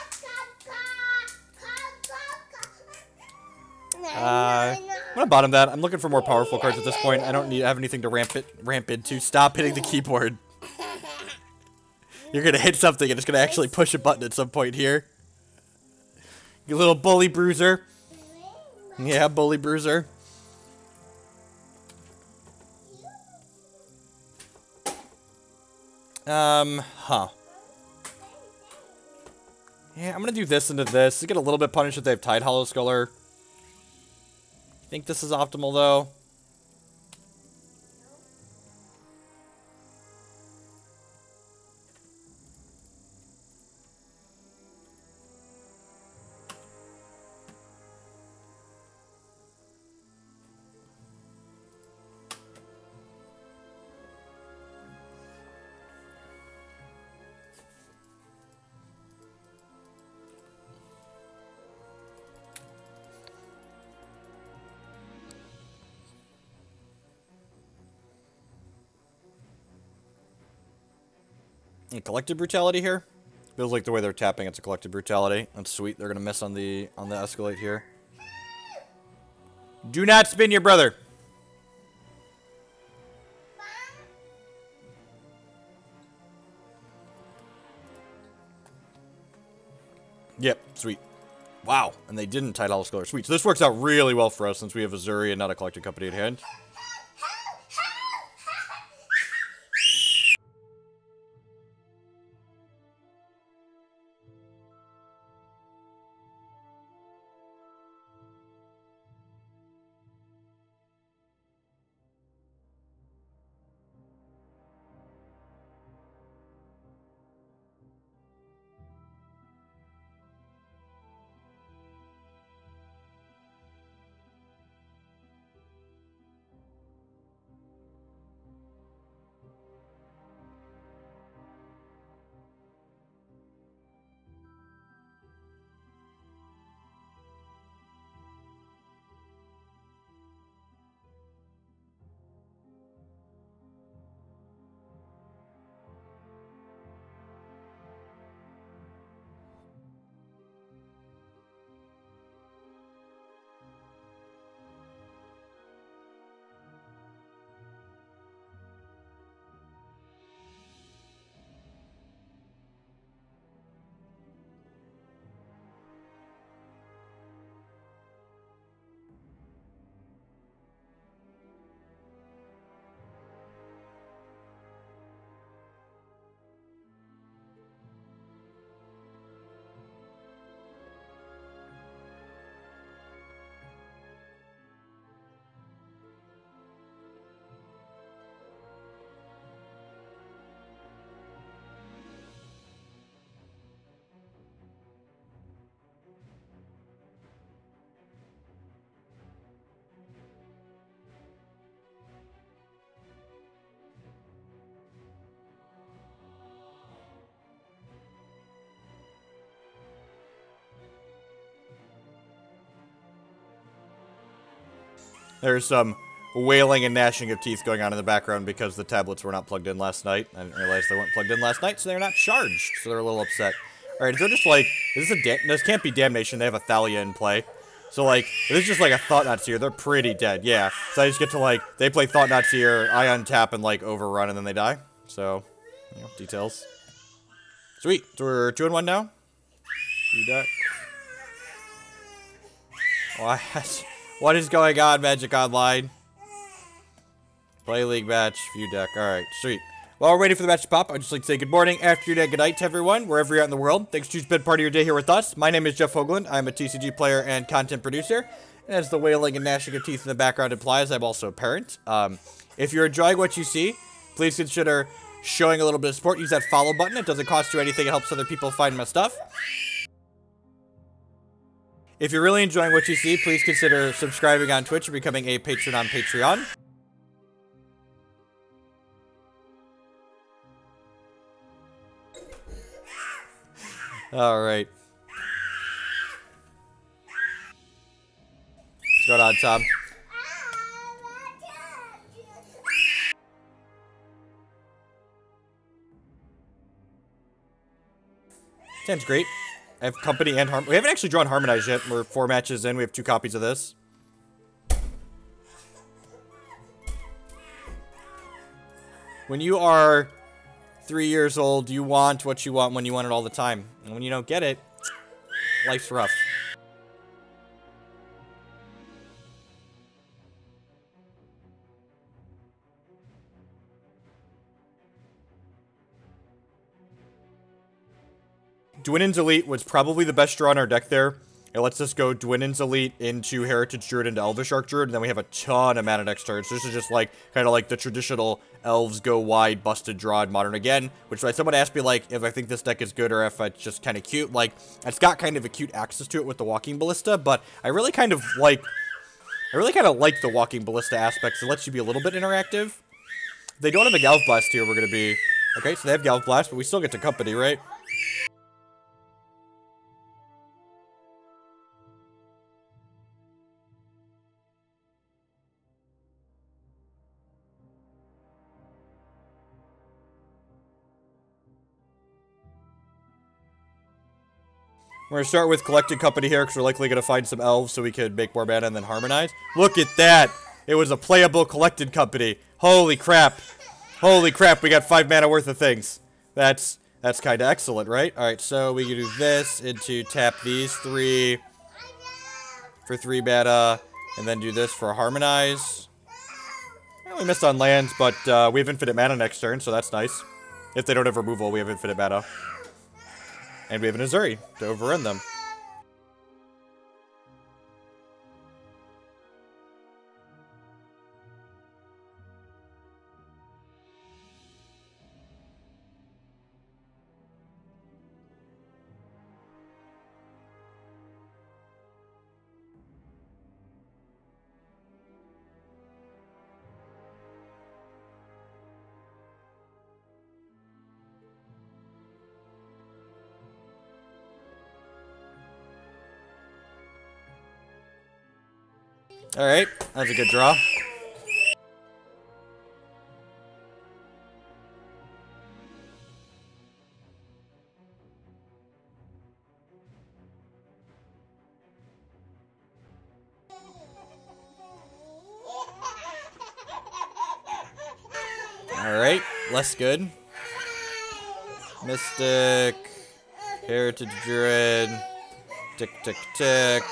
I'm gonna bottom that. I'm looking for more powerful cards at this point. I don't have anything to ramp into. Stop hitting the keyboard. You're gonna hit something and it's gonna actually push a button at some point here. You little bully bruiser. Yeah, bully bruiser. Huh. Yeah, I'm gonna do this into this. To get a little bit punished if they have Tide Hollow Scholar. I think this is optimal though. Collective Brutality here. Feels like the way they're tapping, it's a Collective Brutality. That's sweet. They're gonna miss on the escalate here. Do not spin your brother. Yep, sweet. Wow, and they didn't Tide Hollow Scholar. Sweet. So this works out really well for us since we have Ezuri and not a Collected Company at hand. There's some wailing and gnashing of teeth going on in the background because the tablets were not plugged in last night. I didn't realize they weren't plugged in last night, so they're not charged. So they're a little upset. Alright, so just like, is this this can't be Damnation, they have a Thalia in play. So like, if it's just like a Thought-Knot Seer, they're pretty dead, yeah. So I just get to like, they play Thought-Knot Seer, I untap and like overrun and then they die. So, you know, details. Sweet, so we're 2-1 now. Do that. What is going on, Magic Online? Play League match, view deck. Alright, sweet. While we're waiting for the match to pop, I'd just like to say good morning, afternoon, and good night to everyone, wherever you're at in the world. Thanks for spending part of your day here with us. My name is Jeff Hoagland. I'm a TCG player and content producer. And as the wailing and gnashing of teeth in the background implies, I'm also a parent. If you're enjoying what you see, please consider showing a little bit of support. Use that follow button. It doesn't cost you anything. It helps other people find my stuff. If you're really enjoying what you see, please consider subscribing on Twitch or becoming a patron on Patreon. Alright. What's going on, Tom? Sounds great. I have Company and We haven't actually drawn Harmonize yet. We're 4 matches in. We have 2 copies of this. When you are 3 years old, you want what you want when you want it all the time. And when you don't get it, life's rough. Dwynen's Elite was probably the best draw in our deck there. It lets us go Dwynen's Elite into Heritage Druid into Elvish Archdruid, and then we have a ton of mana next turn. So this is just like, kind of like the traditional Elves go wide, busted draw in Modern Again, which like someone asked me like if I think this deck is good or if it's just kind of cute. Like, it's got kind of a cute access to it with the Walking Ballista, but I really kind of like the Walking Ballista aspects. It lets you be a little bit interactive. They don't have a Galv Blast here, we're going to be... Okay, so they have Galv Blast, but we still get to Company, right? We're going to start with Collected Company here, because we're likely going to find some elves so we could make more mana and then Harmonize. Look at that! It was a playable Collected Company. Holy crap. Holy crap, we got 5 mana worth of things. That's kind of excellent, right? Alright, so we can do this into tap these 3 for 3 mana, and then do this for Harmonize. Well, we missed on lands, but we have infinite mana next turn, so that's nice. If they don't have removal, we have infinite mana. And we have an Ezuri to overrun them. Alright, that was a good draw. Alright, less good. Mystic, Heritage Druid, tick tick tick.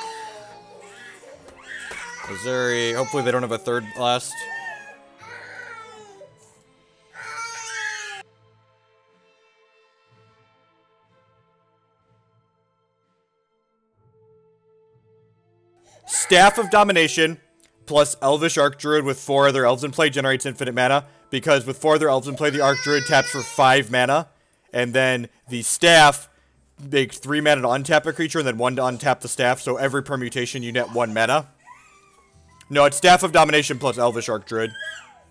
Ezuri. Hopefully they don't have a third blast. Staff of Domination plus Elvish Archdruid with 4 other elves in play generates infinite mana. Because with 4 other elves in play, the Archdruid taps for 5 mana. And then the Staff makes 3 mana to untap a creature and then 1 to untap the Staff. So every permutation you net 1 mana. No, it's Staff of Domination plus Elvish Archdruid,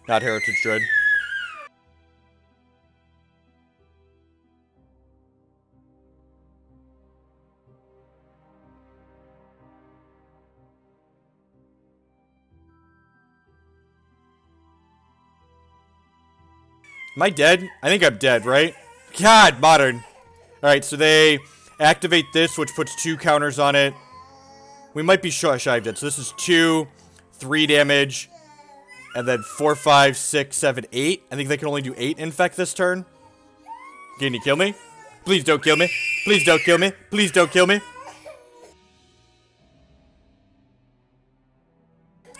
not Heritage Druid. Am I dead? I think I'm dead, right? God, Modern. Alright, so they activate this, which puts 2 counters on it. We might be shy of dead. So this is 2, 3 damage, and then 4, 5, 6, 7, 8. I think they can only do 8 infect this turn. Can you kill me? Please don't kill me. Please don't kill me. Please don't kill me.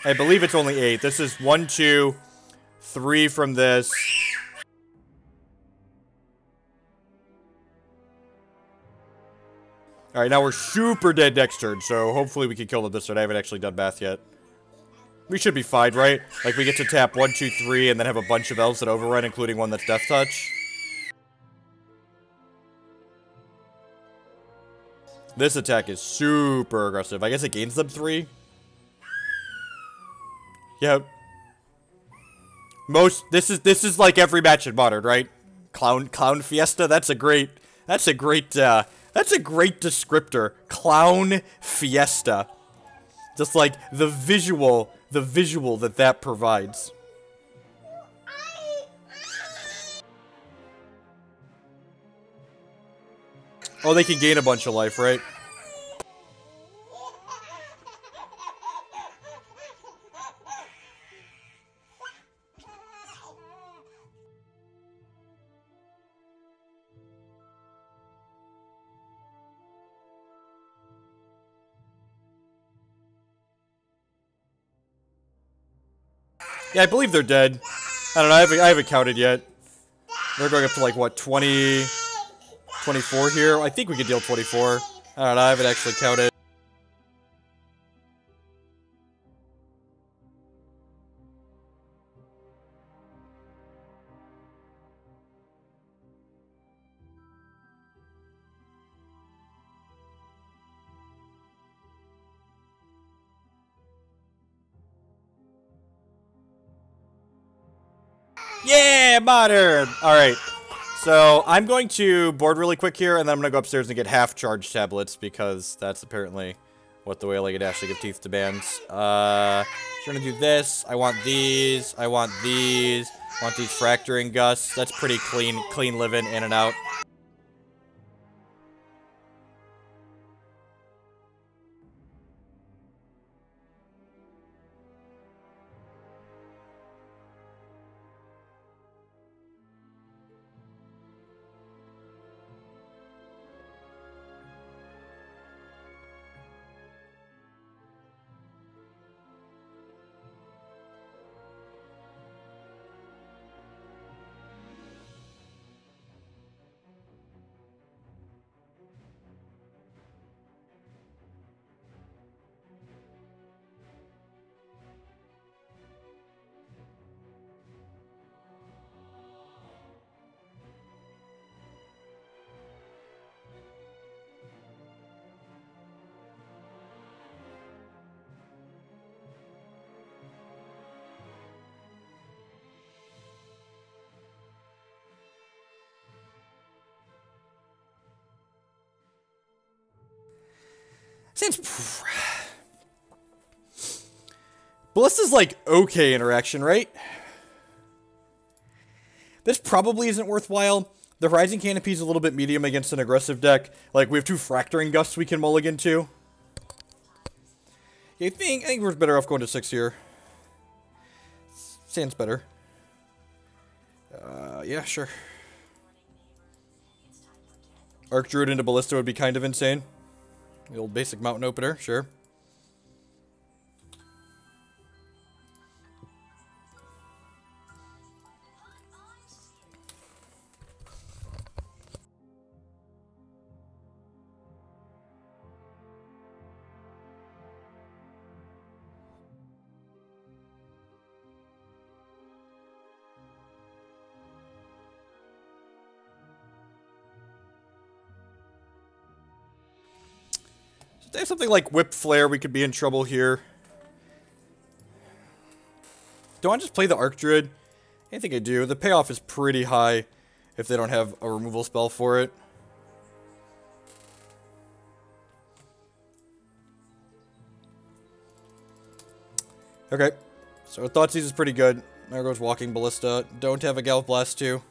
I believe it's only 8. This is 1, 2, 3 from this. Alright, now we're super dead next turn, so hopefully we can kill them this turn. I haven't actually done math yet. We should be fine, right? Like, we get to tap 1, 2, 3, and then have a bunch of elves that overrun, including one that's Death Touch. This attack is super aggressive. I guess it gains them 3. Yep. This is like every match in Modern, right? Clown Fiesta, that's a great descriptor. Clown Fiesta. Just like the visual that provides. Oh, they can gain a bunch of life, right? Yeah, I believe they're dead. I don't know, I haven't counted yet. They're going up to like, what, 20... 24 here? I think we could deal 24. I don't know, I haven't actually counted. Yeah, Modern! Alright. So, I'm going to board really quick here, and then I'm going to go upstairs and get half-charge tablets, because that's apparently what the Whale-Legged Ashley of Teeth demands. I'm going to do this. I want these. I want these. I want these Fracturing Gusts. That's pretty clean living in and out. Since Ballista's like okay interaction, right? This probably isn't worthwhile. The Horizon Canopy is a little bit medium against an aggressive deck. Like, we have 2 Fracturing Gusts we can mulligan to. Yeah, I think we're better off going to 6 here. Sounds better. Yeah, sure. Archdruid into Ballista would be kind of insane. The old basic mountain opener, sure. If they have something like Whip Flare, we could be in trouble here. Do I just play the Archdruid? I think I do. The payoff is pretty high if they don't have a removal spell for it. Okay. So Thoughtseize is pretty good. There goes Walking Ballista. Don't have a Gallop Blast too.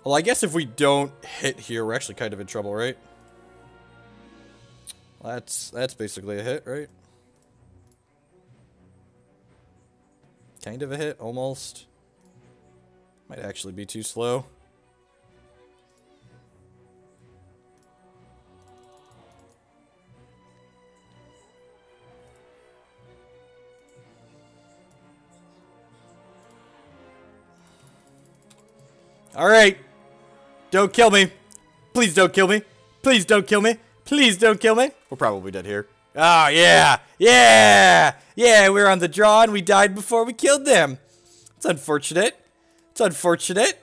Well, I guess if we don't hit here, we're actually kind of in trouble, right? That's basically a hit, right? Kind of a hit, almost. Might actually be too slow. Alright. Don't kill me. Please don't kill me. Please don't kill me. Please don't kill me. We're probably dead here. Oh, yeah. Yeah. Yeah, we were on the draw and we died before we killed them. It's unfortunate. It's unfortunate.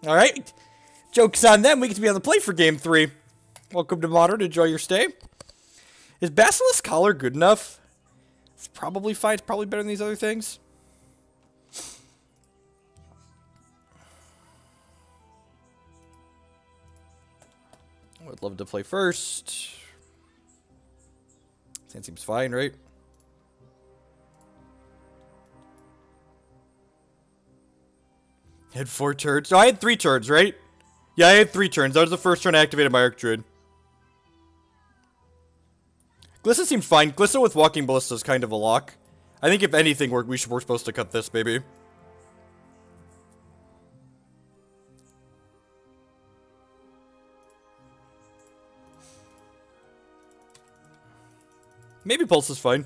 Alright. Joke's on them. We get to be on the play for game 3. Welcome to Modern. Enjoy your stay. Is Basilisk Collar good enough? It's probably fine. It's probably better than these other things. I would love to play first. That seems fine, right? I had 4 turns. No, I had 3 turns, right? Yeah, I had 3 turns. That was the first turn I activated my Archdruid. Glissa seems fine. Glissa with Walking Ballista is kind of a lock. I think if anything, we're supposed to cut this, baby. Maybe Pulse is fine.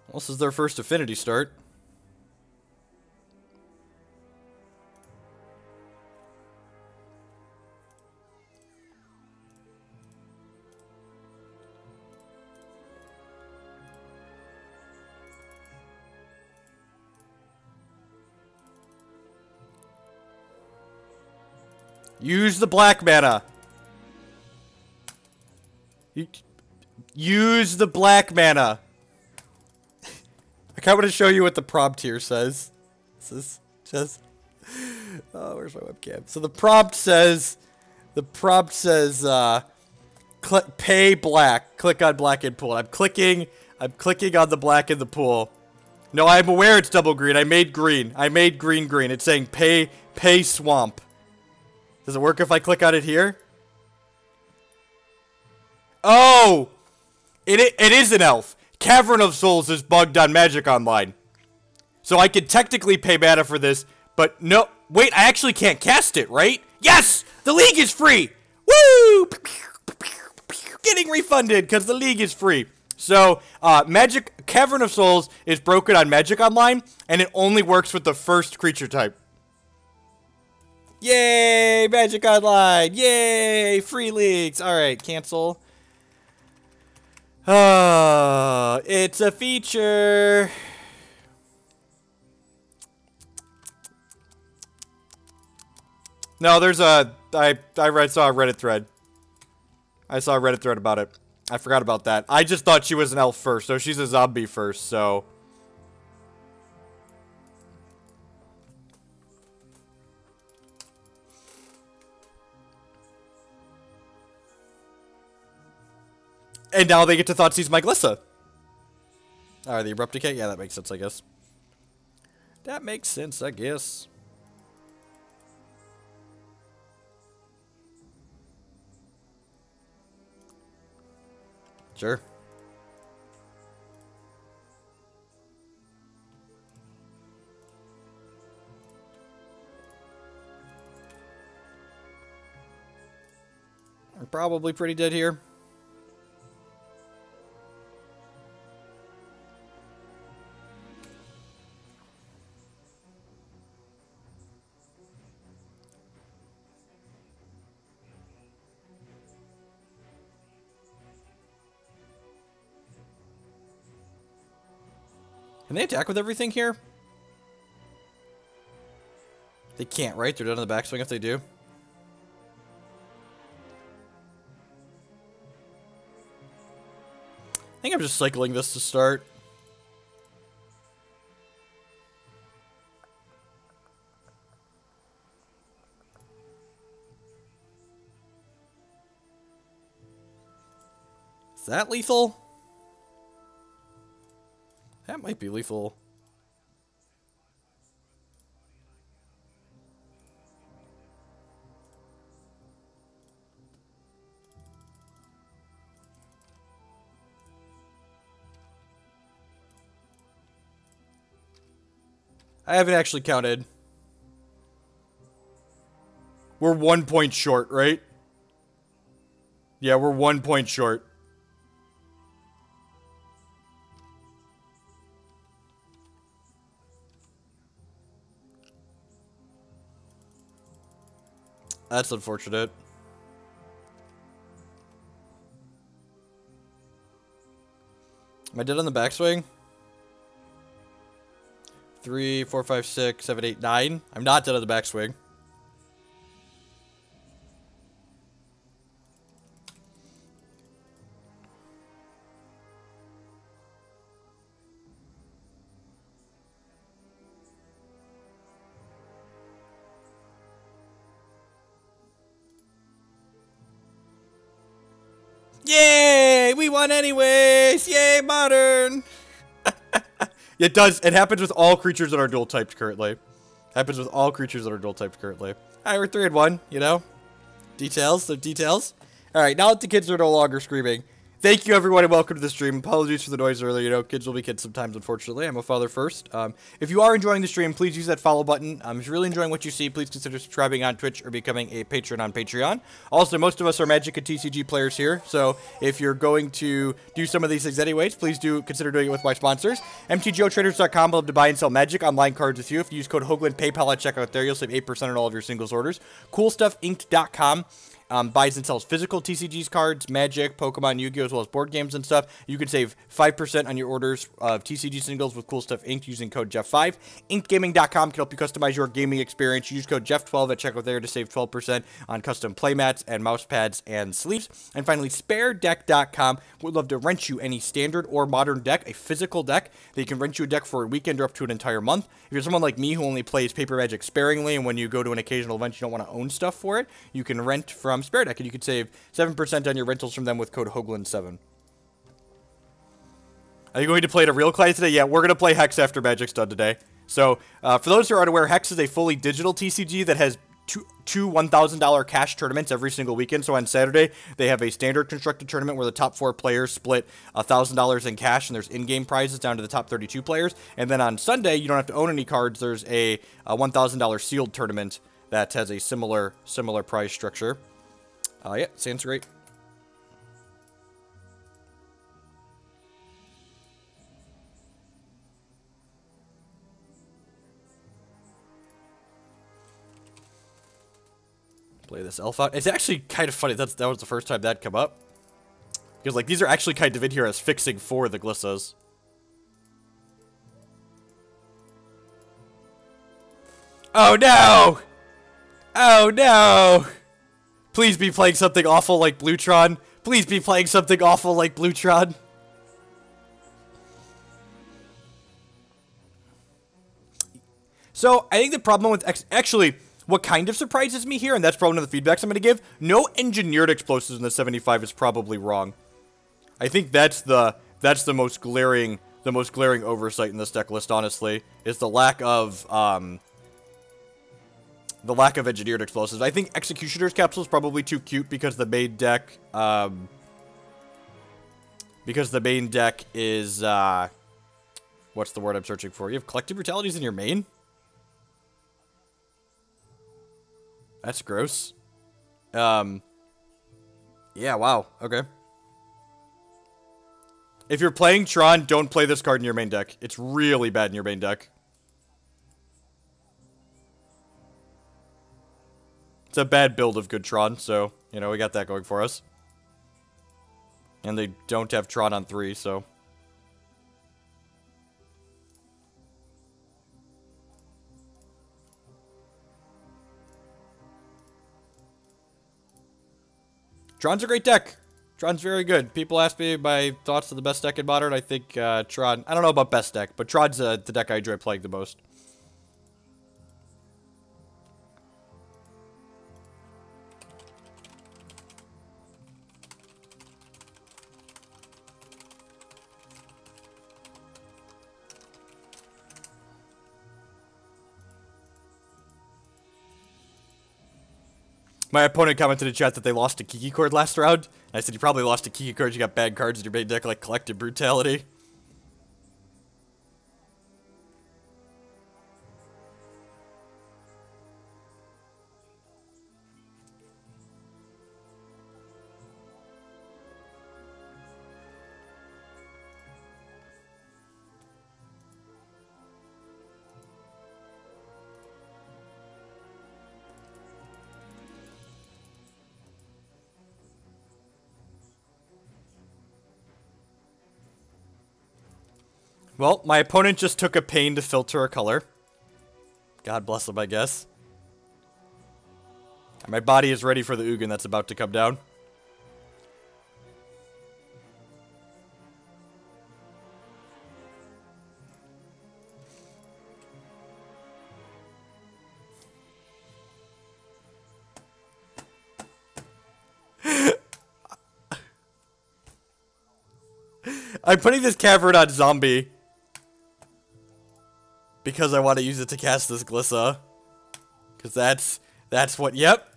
Well, this is their first affinity start. Use the black mana. Use the black mana. I kind of want to show you what the prompt here says. This is just... Oh, where's my webcam? So the prompt says... pay black. Click on black in pool. I'm clicking on the black in the pool. No, I'm aware it's double green. I made green. I made green. It's saying pay swamp. Does it work if I click on it here? Oh! It is an elf. Cavern of Souls is bugged on Magic Online. So I could technically pay mana for this, but no. Wait, I actually can't cast it, right? Yes! The league is free! Woo! Getting refunded because the league is free. So, Cavern of Souls is broken on Magic Online, and it only works with the first creature type. Yay! Magic Online! Yay! Free leagues! Alright, cancel. It's a feature! No, there's a... I saw a Reddit thread. I saw a Reddit thread about it. I forgot about that. I just thought she was an elf first, so she's a zombie first, so... And now they get to Thoughtseize my Glissa. Alright, the Abrupt Decay? Yeah, that makes sense, I guess. That makes sense, I guess. Sure. We're probably pretty dead here. Can they attack with everything here? They can't, right? They're done on the backswing if they do. I think I'm just cycling this to start. Is that lethal? That might be lethal. I haven't actually counted. We're 1 point short, right? Yeah, we're 1 point short. That's unfortunate. Am I dead on the backswing? 3, 4, 5, 6, 7, 8, 9. I'm not dead on the backswing. Yay! We won anyways! Yay, modern! It does. It happens with all creatures that are dual typed currently. Happens with all creatures that are dual typed currently. Alright, we're 3-1, you know? Details, the details. Alright, now that the kids are no longer screaming, thank you everyone and welcome to the stream. Apologies for the noise earlier, you know, kids will be kids sometimes, unfortunately. I'm a father first. If you are enjoying the stream, please use that follow button. If you're really enjoying what you see, please consider subscribing on Twitch or becoming a patron on Patreon. Also, most of us are Magic and TCG players here, so if you're going to do some of these things anyways, please do consider doing it with my sponsors. MTGOtraders.com will have to buy and sell Magic online cards with you. If you use code Hoagland PayPal at checkout there, you'll save 8% on all of your singles orders. CoolStuffInc.com. Buys and sells physical TCGs cards, Magic, Pokemon, Yu-Gi-Oh, as well as board games and stuff. You can save 5% on your orders of TCG singles with Cool Stuff Inc. using code Jeff5. InkGaming.com can help you customize your gaming experience. Use code Jeff12 at checkout there to save 12% on custom playmats and mouse pads and sleeves. And finally, SpareDeck.com would love to rent you any standard or modern deck, a physical deck. They can rent you a deck for a weekend or up to an entire month. If you're someone like me who only plays Paper Magic sparingly, and when you go to an occasional event you don't want to own stuff for it, you can rent from Spare Deck, and you can save 7% on your rentals from them with code Hoagland7. Are you going to play it a real client today? Yeah, we're going to play Hex after Magic's done today. So, for those who are unaware, Hex is a fully digital TCG that has two $1,000 cash tournaments every single weekend. So on Saturday, they have a standard constructed tournament where the top 4 players split $1,000 in cash, and there's in-game prizes down to the top 32 players. And then on Sunday, you don't have to own any cards. There's a $1,000 sealed tournament that has a similar prize structure. Yeah, sounds great. Play this elf out. It's actually kind of funny. That was the first time that come up. Because, like, these are actually kind of in here as fixing for the Glissas. Oh, no! Oh, no! Please be playing something awful like Bluetron. Please be playing something awful like Bluetron. So, I think the problem with... Actually... What kind of surprises me here, and that's probably one of the feedbacks I'm going to give, no engineered explosives in the 75 is probably wrong. I think that's the most glaring oversight in this deck list, honestly, is the lack of engineered explosives. I think Executioner's Capsule is probably too cute because the main deck is what's the word I'm searching for? You have Collective Brutalities in your main? That's gross. Yeah, wow. Okay. If you're playing Tron, don't play this card in your main deck. It's really bad in your main deck. It's a bad build of good Tron, so, you know, we got that going for us. And they don't have Tron on 3, so... Tron's a great deck. Tron's very good. People ask me my thoughts of the best deck in Modern. I think Tron... I don't know about best deck, but Tron's the deck I enjoy playing the most. My opponent commented in chat that they lost a Kiki Chord last round. And I said, you probably lost a Kiki Chord. You got bad cards in your main deck like Collective Brutality. Well, my opponent just took a pain to filter a color. God bless him, I guess. And my body is ready for the Ugin that's about to come down. I'm putting this Cavern on Zombie. Because I want to use it to cast this Glissa. Because that's what, yep,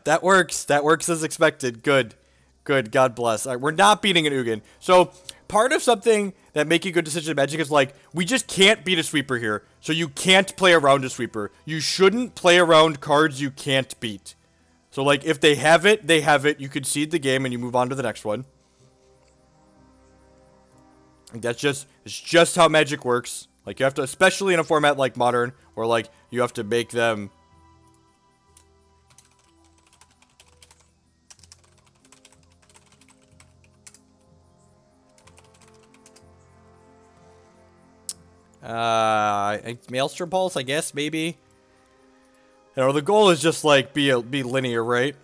that works. That works as expected. Good, God bless. All right, we're not beating an Ugin. So, part of something that making good decisions in Magic is like, we just can't beat a sweeper here. So you can't play around a sweeper. You shouldn't play around cards you can't beat. So like, if they have it, they have it. You concede the game and you move on to the next one. It's just how Magic works. Like, you have to, especially in a format like Modern, where, like, you have to make them... Maelstrom Pulse, I guess, maybe? You know, the goal is just, like, be linear, right?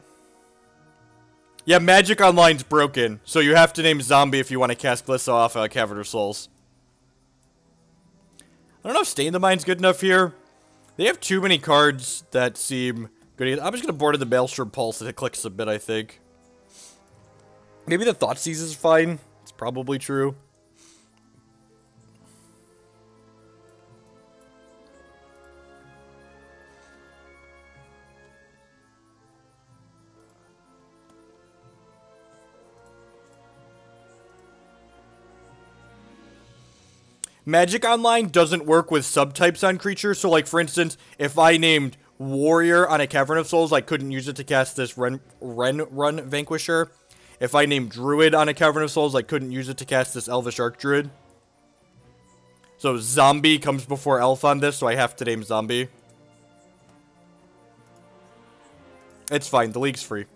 Yeah, Magic Online's broken, so you have to name Zombie if you want to cast Glissa off Cavern of Souls. I don't know if Stain the Mind's good enough here. They have too many cards that seem good. I'm just going to board in the Maelstrom Pulse and it clicks a bit, I think. Maybe the Thoughtseize is fine. It's probably true. Magic Online doesn't work with subtypes on creatures, so like for instance, if I named Warrior on a Cavern of Souls, I couldn't use it to cast this Wren run Vanquisher. If I named Druid on a Cavern of Souls, I couldn't use it to cast this Elvish Archdruid. So Zombie comes before Elf on this, so I have to name Zombie. It's fine, the league's free.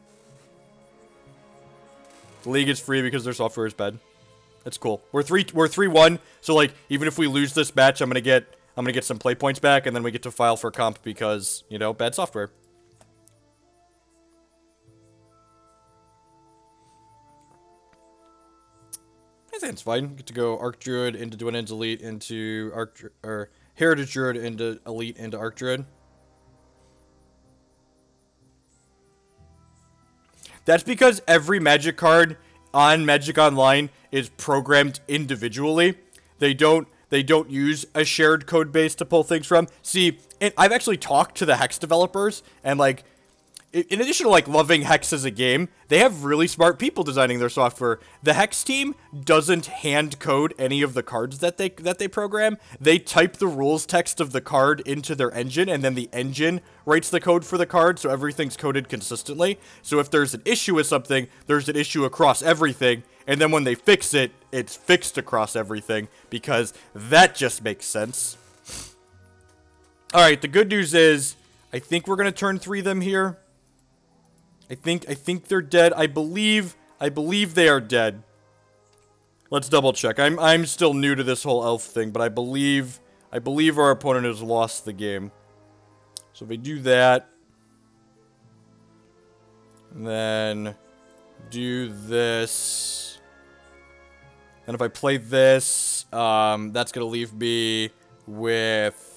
The league is free because their software is bad. That's cool. We're 3-1, so like even if we lose this match, I'm gonna get some play points back, and then we get to file for comp because, you know, bad software. I think it's fine. Get to go Archdruid into Dwynen's Elite into Heritage Druid into Elite into Archdruid. That's because every Magic card on Magic Online is programmed individually. They don't use a shared code base to pull things from. See, I've actually talked to the Hex developers, and like, in addition to like loving Hex as a game, they have really smart people designing their software. The Hex team doesn't hand code any of the cards that they program. They type the rules text of the card into their engine, and then the engine writes the code for the card, so everything's coded consistently. So if there's an issue with something, there's an issue across everything, and then when they fix it, it's fixed across everything, because that just makes sense. Alright, the good news is, I think we're gonna turn 3 them here. I think they're dead. I believe they are dead. Let's double check. I'm still new to this whole elf thing, but I believe our opponent has lost the game. So if we do that, and then do this, and if I play this, that's gonna leave me with.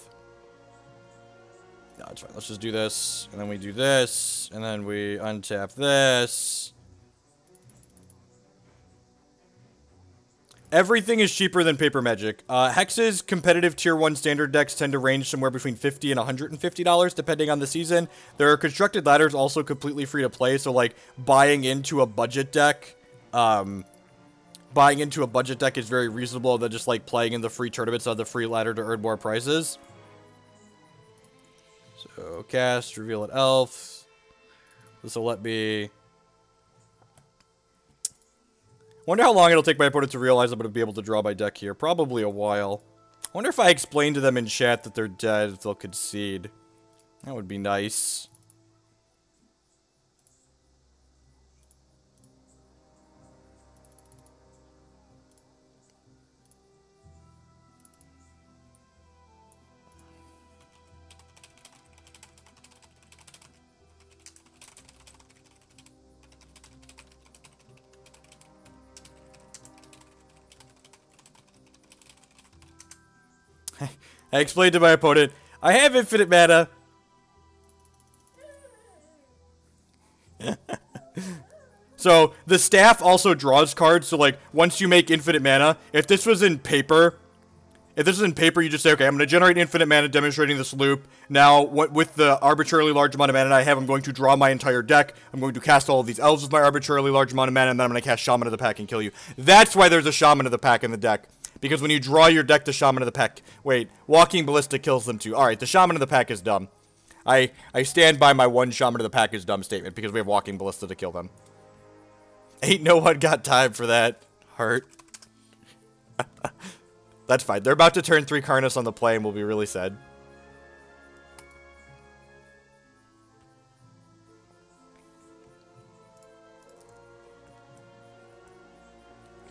No, it's fine. Let's just do this, and then we do this, and then we untap this. Everything is cheaper than Paper Magic. Hex's competitive Tier 1 standard decks tend to range somewhere between $50 and $150, depending on the season. There are constructed ladders also completely free to play, so, like, buying into a budget deck is very reasonable than just, like, playing in the free tournaments on the free ladder to earn more prizes. So, cast, reveal an elf. This will let me... Wonder how long it'll take my opponent to realize I'm going to be able to draw my deck here. Probably a while. I wonder if I explain to them in chat that they're dead, if they'll concede. That would be nice. I explained to my opponent, I have infinite mana. So, the staff also draws cards, so, like, once you make infinite mana, if this was in paper, you just say, okay, I'm going to generate infinite mana demonstrating this loop. Now, with the arbitrarily large amount of mana I have, I'm going to draw my entire deck. I'm going to cast all of these elves with my arbitrarily large amount of mana, and then I'm going to cast Shaman of the Pack and kill you. That's why there's a Shaman of the Pack in the deck. Because when you draw your deck, the Shaman of the Pack... Wait, Walking Ballista kills them too. Alright, the Shaman of the Pack is dumb. I stand by my one Shaman of the Pack is dumb statement, because we have Walking Ballista to kill them. Ain't no one got time for that. Heart. That's fine. They're about to turn 3 Karnas on the play and we'll be really sad.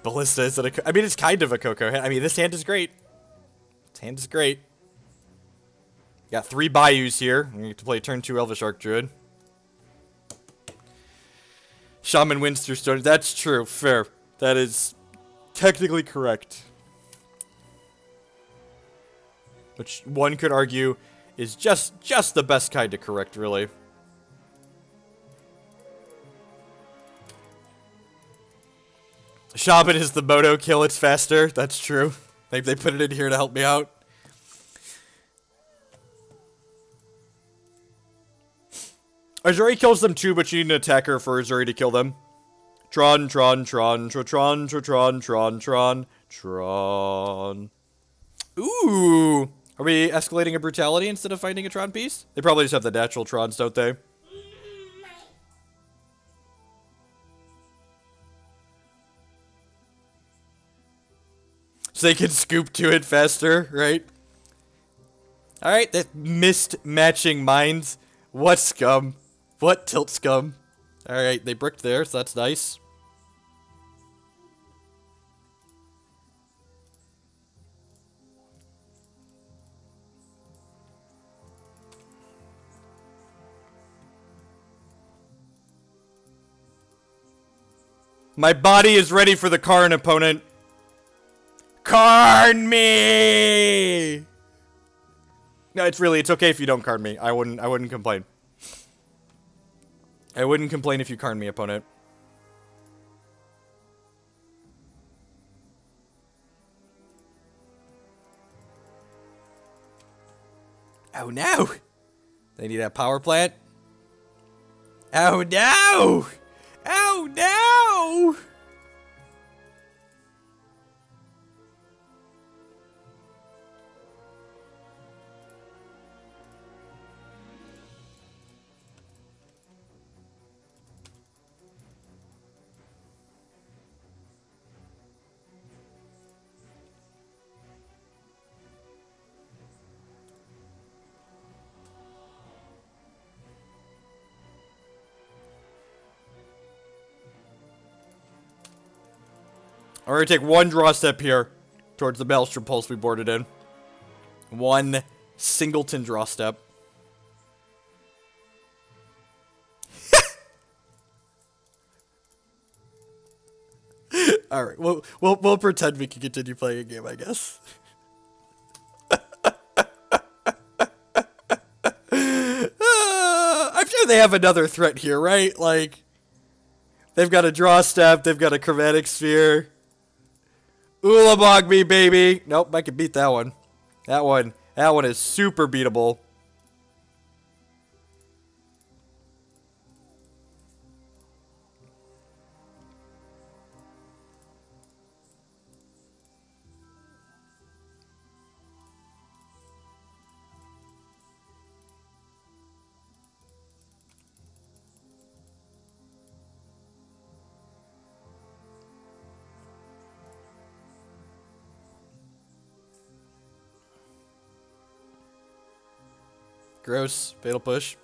Ballista is I mean, it's kind of a Coco hand. I mean, this hand is great. This hand is great. Got 3 Bayous here. We get to play turn 2 Elvish Archdruid. Shaman wins through Stone. That's true. Fair. That is technically correct. Which one could argue is just the best kind of correct, really. Shaman is the moto kill, it's faster. That's true. They put it in here to help me out. Ezuri kills them too, but you need an attacker for Ezuri to kill them. Tron. Ooh! Are we escalating a brutality instead of finding a Tron piece? They probably just have the natural Trons, don't they? So they can scoop to it faster, right? Alright, that missed matching minds. What scum? What tilt scum? Alright, they bricked there, so that's nice. My body is ready for the Karn opponent. Karn me! No, it's okay if you don't Karn me. I wouldn't complain. I wouldn't complain if you Karn me, opponent. Oh no! They need a power plant. Oh no! Oh no! I'm going to take one draw step here towards the Maelstrom Pulse we boarded in. One singleton draw step. Alright, we'll pretend we can continue playing a game, I guess. I'm sure they have another threat here, right? Like, they've got a draw step, they've got a Chromatic Sphere. Ulamog me, baby. Nope, I can beat that one. That one is super beatable. Gross. Fatal push.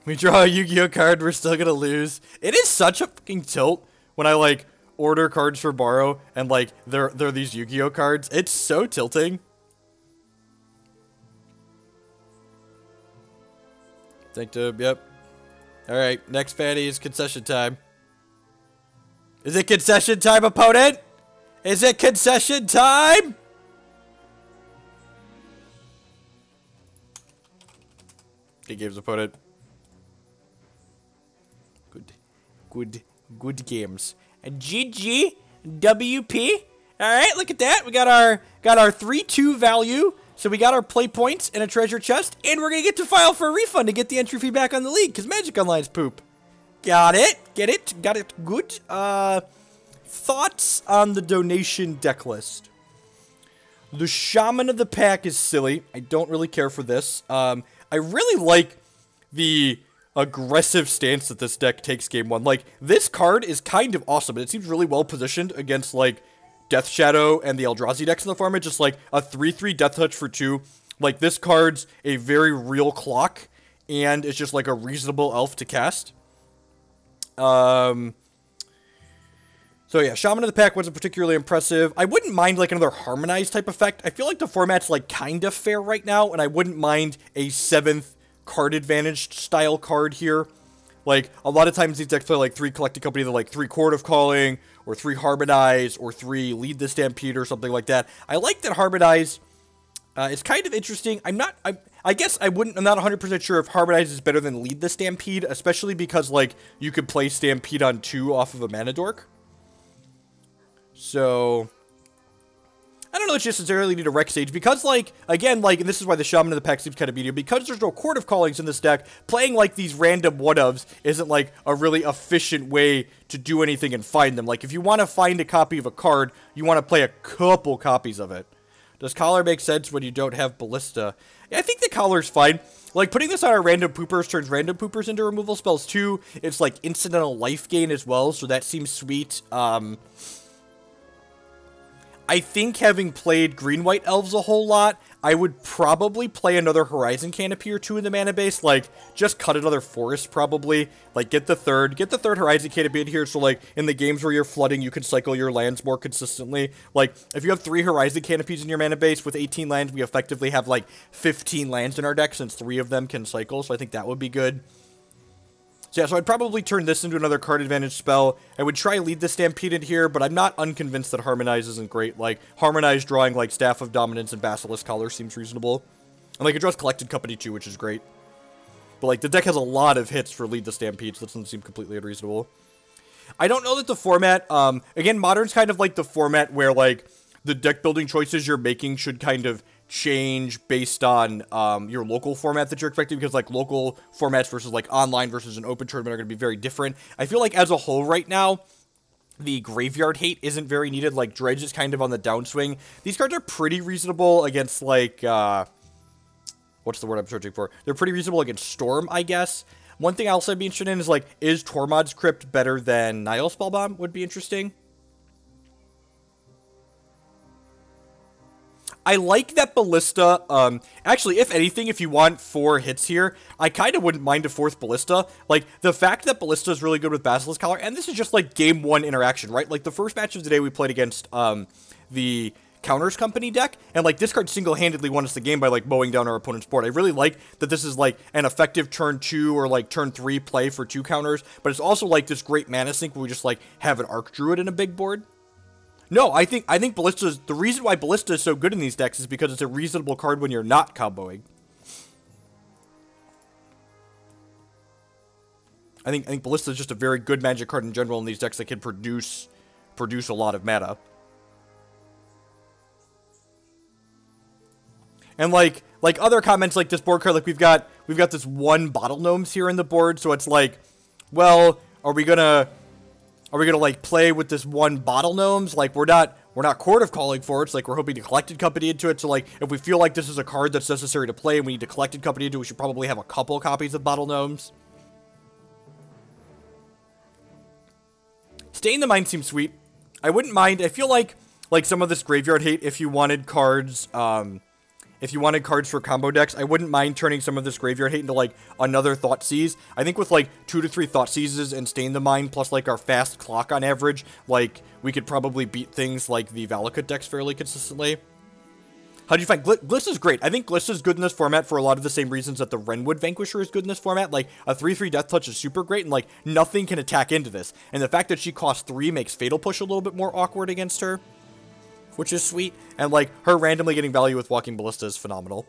We draw a Yu-Gi-Oh card, we're still gonna lose. It is such a fucking tilt when I, like, order cards for borrow and, like, they're these Yu-Gi-Oh cards. It's so tilting. Thank you, yep. Alright, next fatty is concession time. Is it concession time, opponent? Is it concession time? Good games, opponent. Good games. And GG, WP. Alright, look at that. We got our 3-2 value. So we got our play points and a treasure chest, and we're going to get to file for a refund to get the entry fee back on the league, because Magic Online's poop. Got it. Get it. Got it. Good. Thoughts on the donation deck list. The Shaman of the pack is silly. I don't really care for this. I really like the aggressive stance that this deck takes game one. Like, this card is kind of awesome, and it seems really well positioned against, like, Death Shadow and the Eldrazi decks in the format. Just like a 3/3 Death Touch for 2. Like, this card's a very real clock, and it's just like a reasonable elf to cast. So yeah, Shaman of the Pack wasn't particularly impressive. I wouldn't mind like another Harmonize type effect. I feel like the format's like kind of fair right now, and I wouldn't mind a 7th card advantage style card here. Like, a lot of times these decks play like 3 Collected Company, they're like 3 Court of Calling, or 3 Harmonize, or 3 Lead the Stampede, or something like that. I like that Harmonize. It's kind of interesting. I guess I'm not 100% sure if Harmonize is better than Lead the Stampede, especially because, like, you could play Stampede on 2 off of a Mana Dork. So, I don't know if you necessarily need a Rex Sage, because, like, again, like, and this is why the Shaman of the Pack seems kind of medium, because there's no Court of Callings in this deck, playing, like, these random one-ofs isn't, like, a really efficient way to do anything and find them. Like, if you want to find a copy of a card, you want to play a couple copies of it. Does Collar make sense when you don't have Ballista? Yeah, I think the Collar's fine. Like, putting this on our random poopers turns random poopers into removal spells, too. It's, like, incidental life gain as well, so that seems sweet. I think having played Green-White Elves a whole lot, I would probably play another Horizon Canopy or 2 in the mana base. Like, just cut another Forest, probably. Like, get the third Horizon Canopy in here, so, like, in the games where you're flooding, you can cycle your lands more consistently. Like, if you have 3 Horizon Canopies in your mana base with 18 lands, we effectively have, like, 15 lands in our deck, since 3 of them can cycle, so I think that would be good. So yeah, so I'd probably turn this into another card advantage spell. I would try Lead the Stampede in here, but I'm not unconvinced that Harmonize isn't great. Like, Harmonize drawing, like, Staff of Dominance and Basilisk Collar seems reasonable. And, like, it draws Collected Company too, which is great. But, like, the deck has a lot of hits for Lead the Stampede, so that doesn't seem completely unreasonable. I don't know that the format, again, Modern's kind of like the format where, like, the deck building choices you're making should kind of change based on your local format that you're expecting, because like local formats versus like online versus an open tournament are going to be very different. I feel like as a whole right now, the graveyard hate isn't very needed. Like, Dredge is kind of on the downswing. These cards are pretty reasonable against like, what's the word I'm searching for? They're pretty reasonable against Storm, I guess. One thing I'll also be interested in is like, is Tormod's Crypt better than Nihil Spellbomb? Would be interesting. I like that Ballista, actually, if anything, if you want 4 hits here, I kind of wouldn't mind a 4th Ballista. Like, the fact that Ballista is really good with Basilisk Collar, and this is just, like, game 1 interaction, right? Like, the first match of the day we played against, the Counters Company deck, and, like, this card single-handedly won us the game by, like, mowing down our opponent's board. I really like that this is, like, an effective turn 2 or, like, turn 3 play for 2 counters, but it's also, like, this great mana sink where we just, like, have an Archdruid in a big board. No, I think Ballista's, the reason why Ballista is so good in these decks is because it's a reasonable card when you're not comboing. I think Ballista is just a very good Magic card in general in these decks that can produce a lot of mana. And like other comments like this board card, like we've got this one Bottle Gnomes here in the board, so it's like, well, are we gonna like play with this one Bottle Gnomes? Like we're not Court of Calling for it. It's like we're hoping to Collected Company into it. So like if we feel like this is a card that's necessary to play and we need to Collected Company into it, we should probably have a couple copies of Bottle Gnomes. Stay in the Mind seems sweet. I wouldn't mind. I feel like some of this graveyard hate, if you wanted cards, for combo decks, I wouldn't mind turning some of this graveyard hate into, like, another Thoughtseize. I think with, like, 2 to 3 Thoughtseizes and Stay in the Mind, plus, like, our fast clock on average, like, we could probably beat things like the Valakut decks fairly consistently. How do you find Glissa's great. I think Glissa's good in this format for a lot of the same reasons that the Wrenwood Vanquisher is good in this format. Like, a 3/3 Death Touch is super great, and, like, nothing can attack into this. And the fact that she costs 3 makes Fatal Push a little bit more awkward against her, which is sweet. And, like, her randomly getting value with Walking Ballista is phenomenal.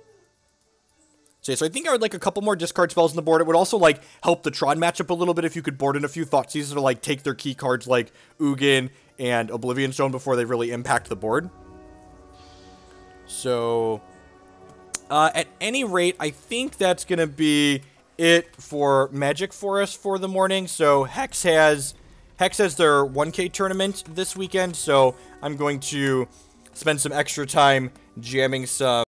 So I think I would like a couple more discard spells on the board. It would also, like, help the Tron matchup a little bit if you could board in a few Thoughtseizes to, like, take their key cards like Ugin and Oblivion Stone before they really impact the board. So, at any rate, I think that's going to be it for Magic for us for the morning. So, Hex has their 1K tournament this weekend, so I'm going to spend some extra time jamming some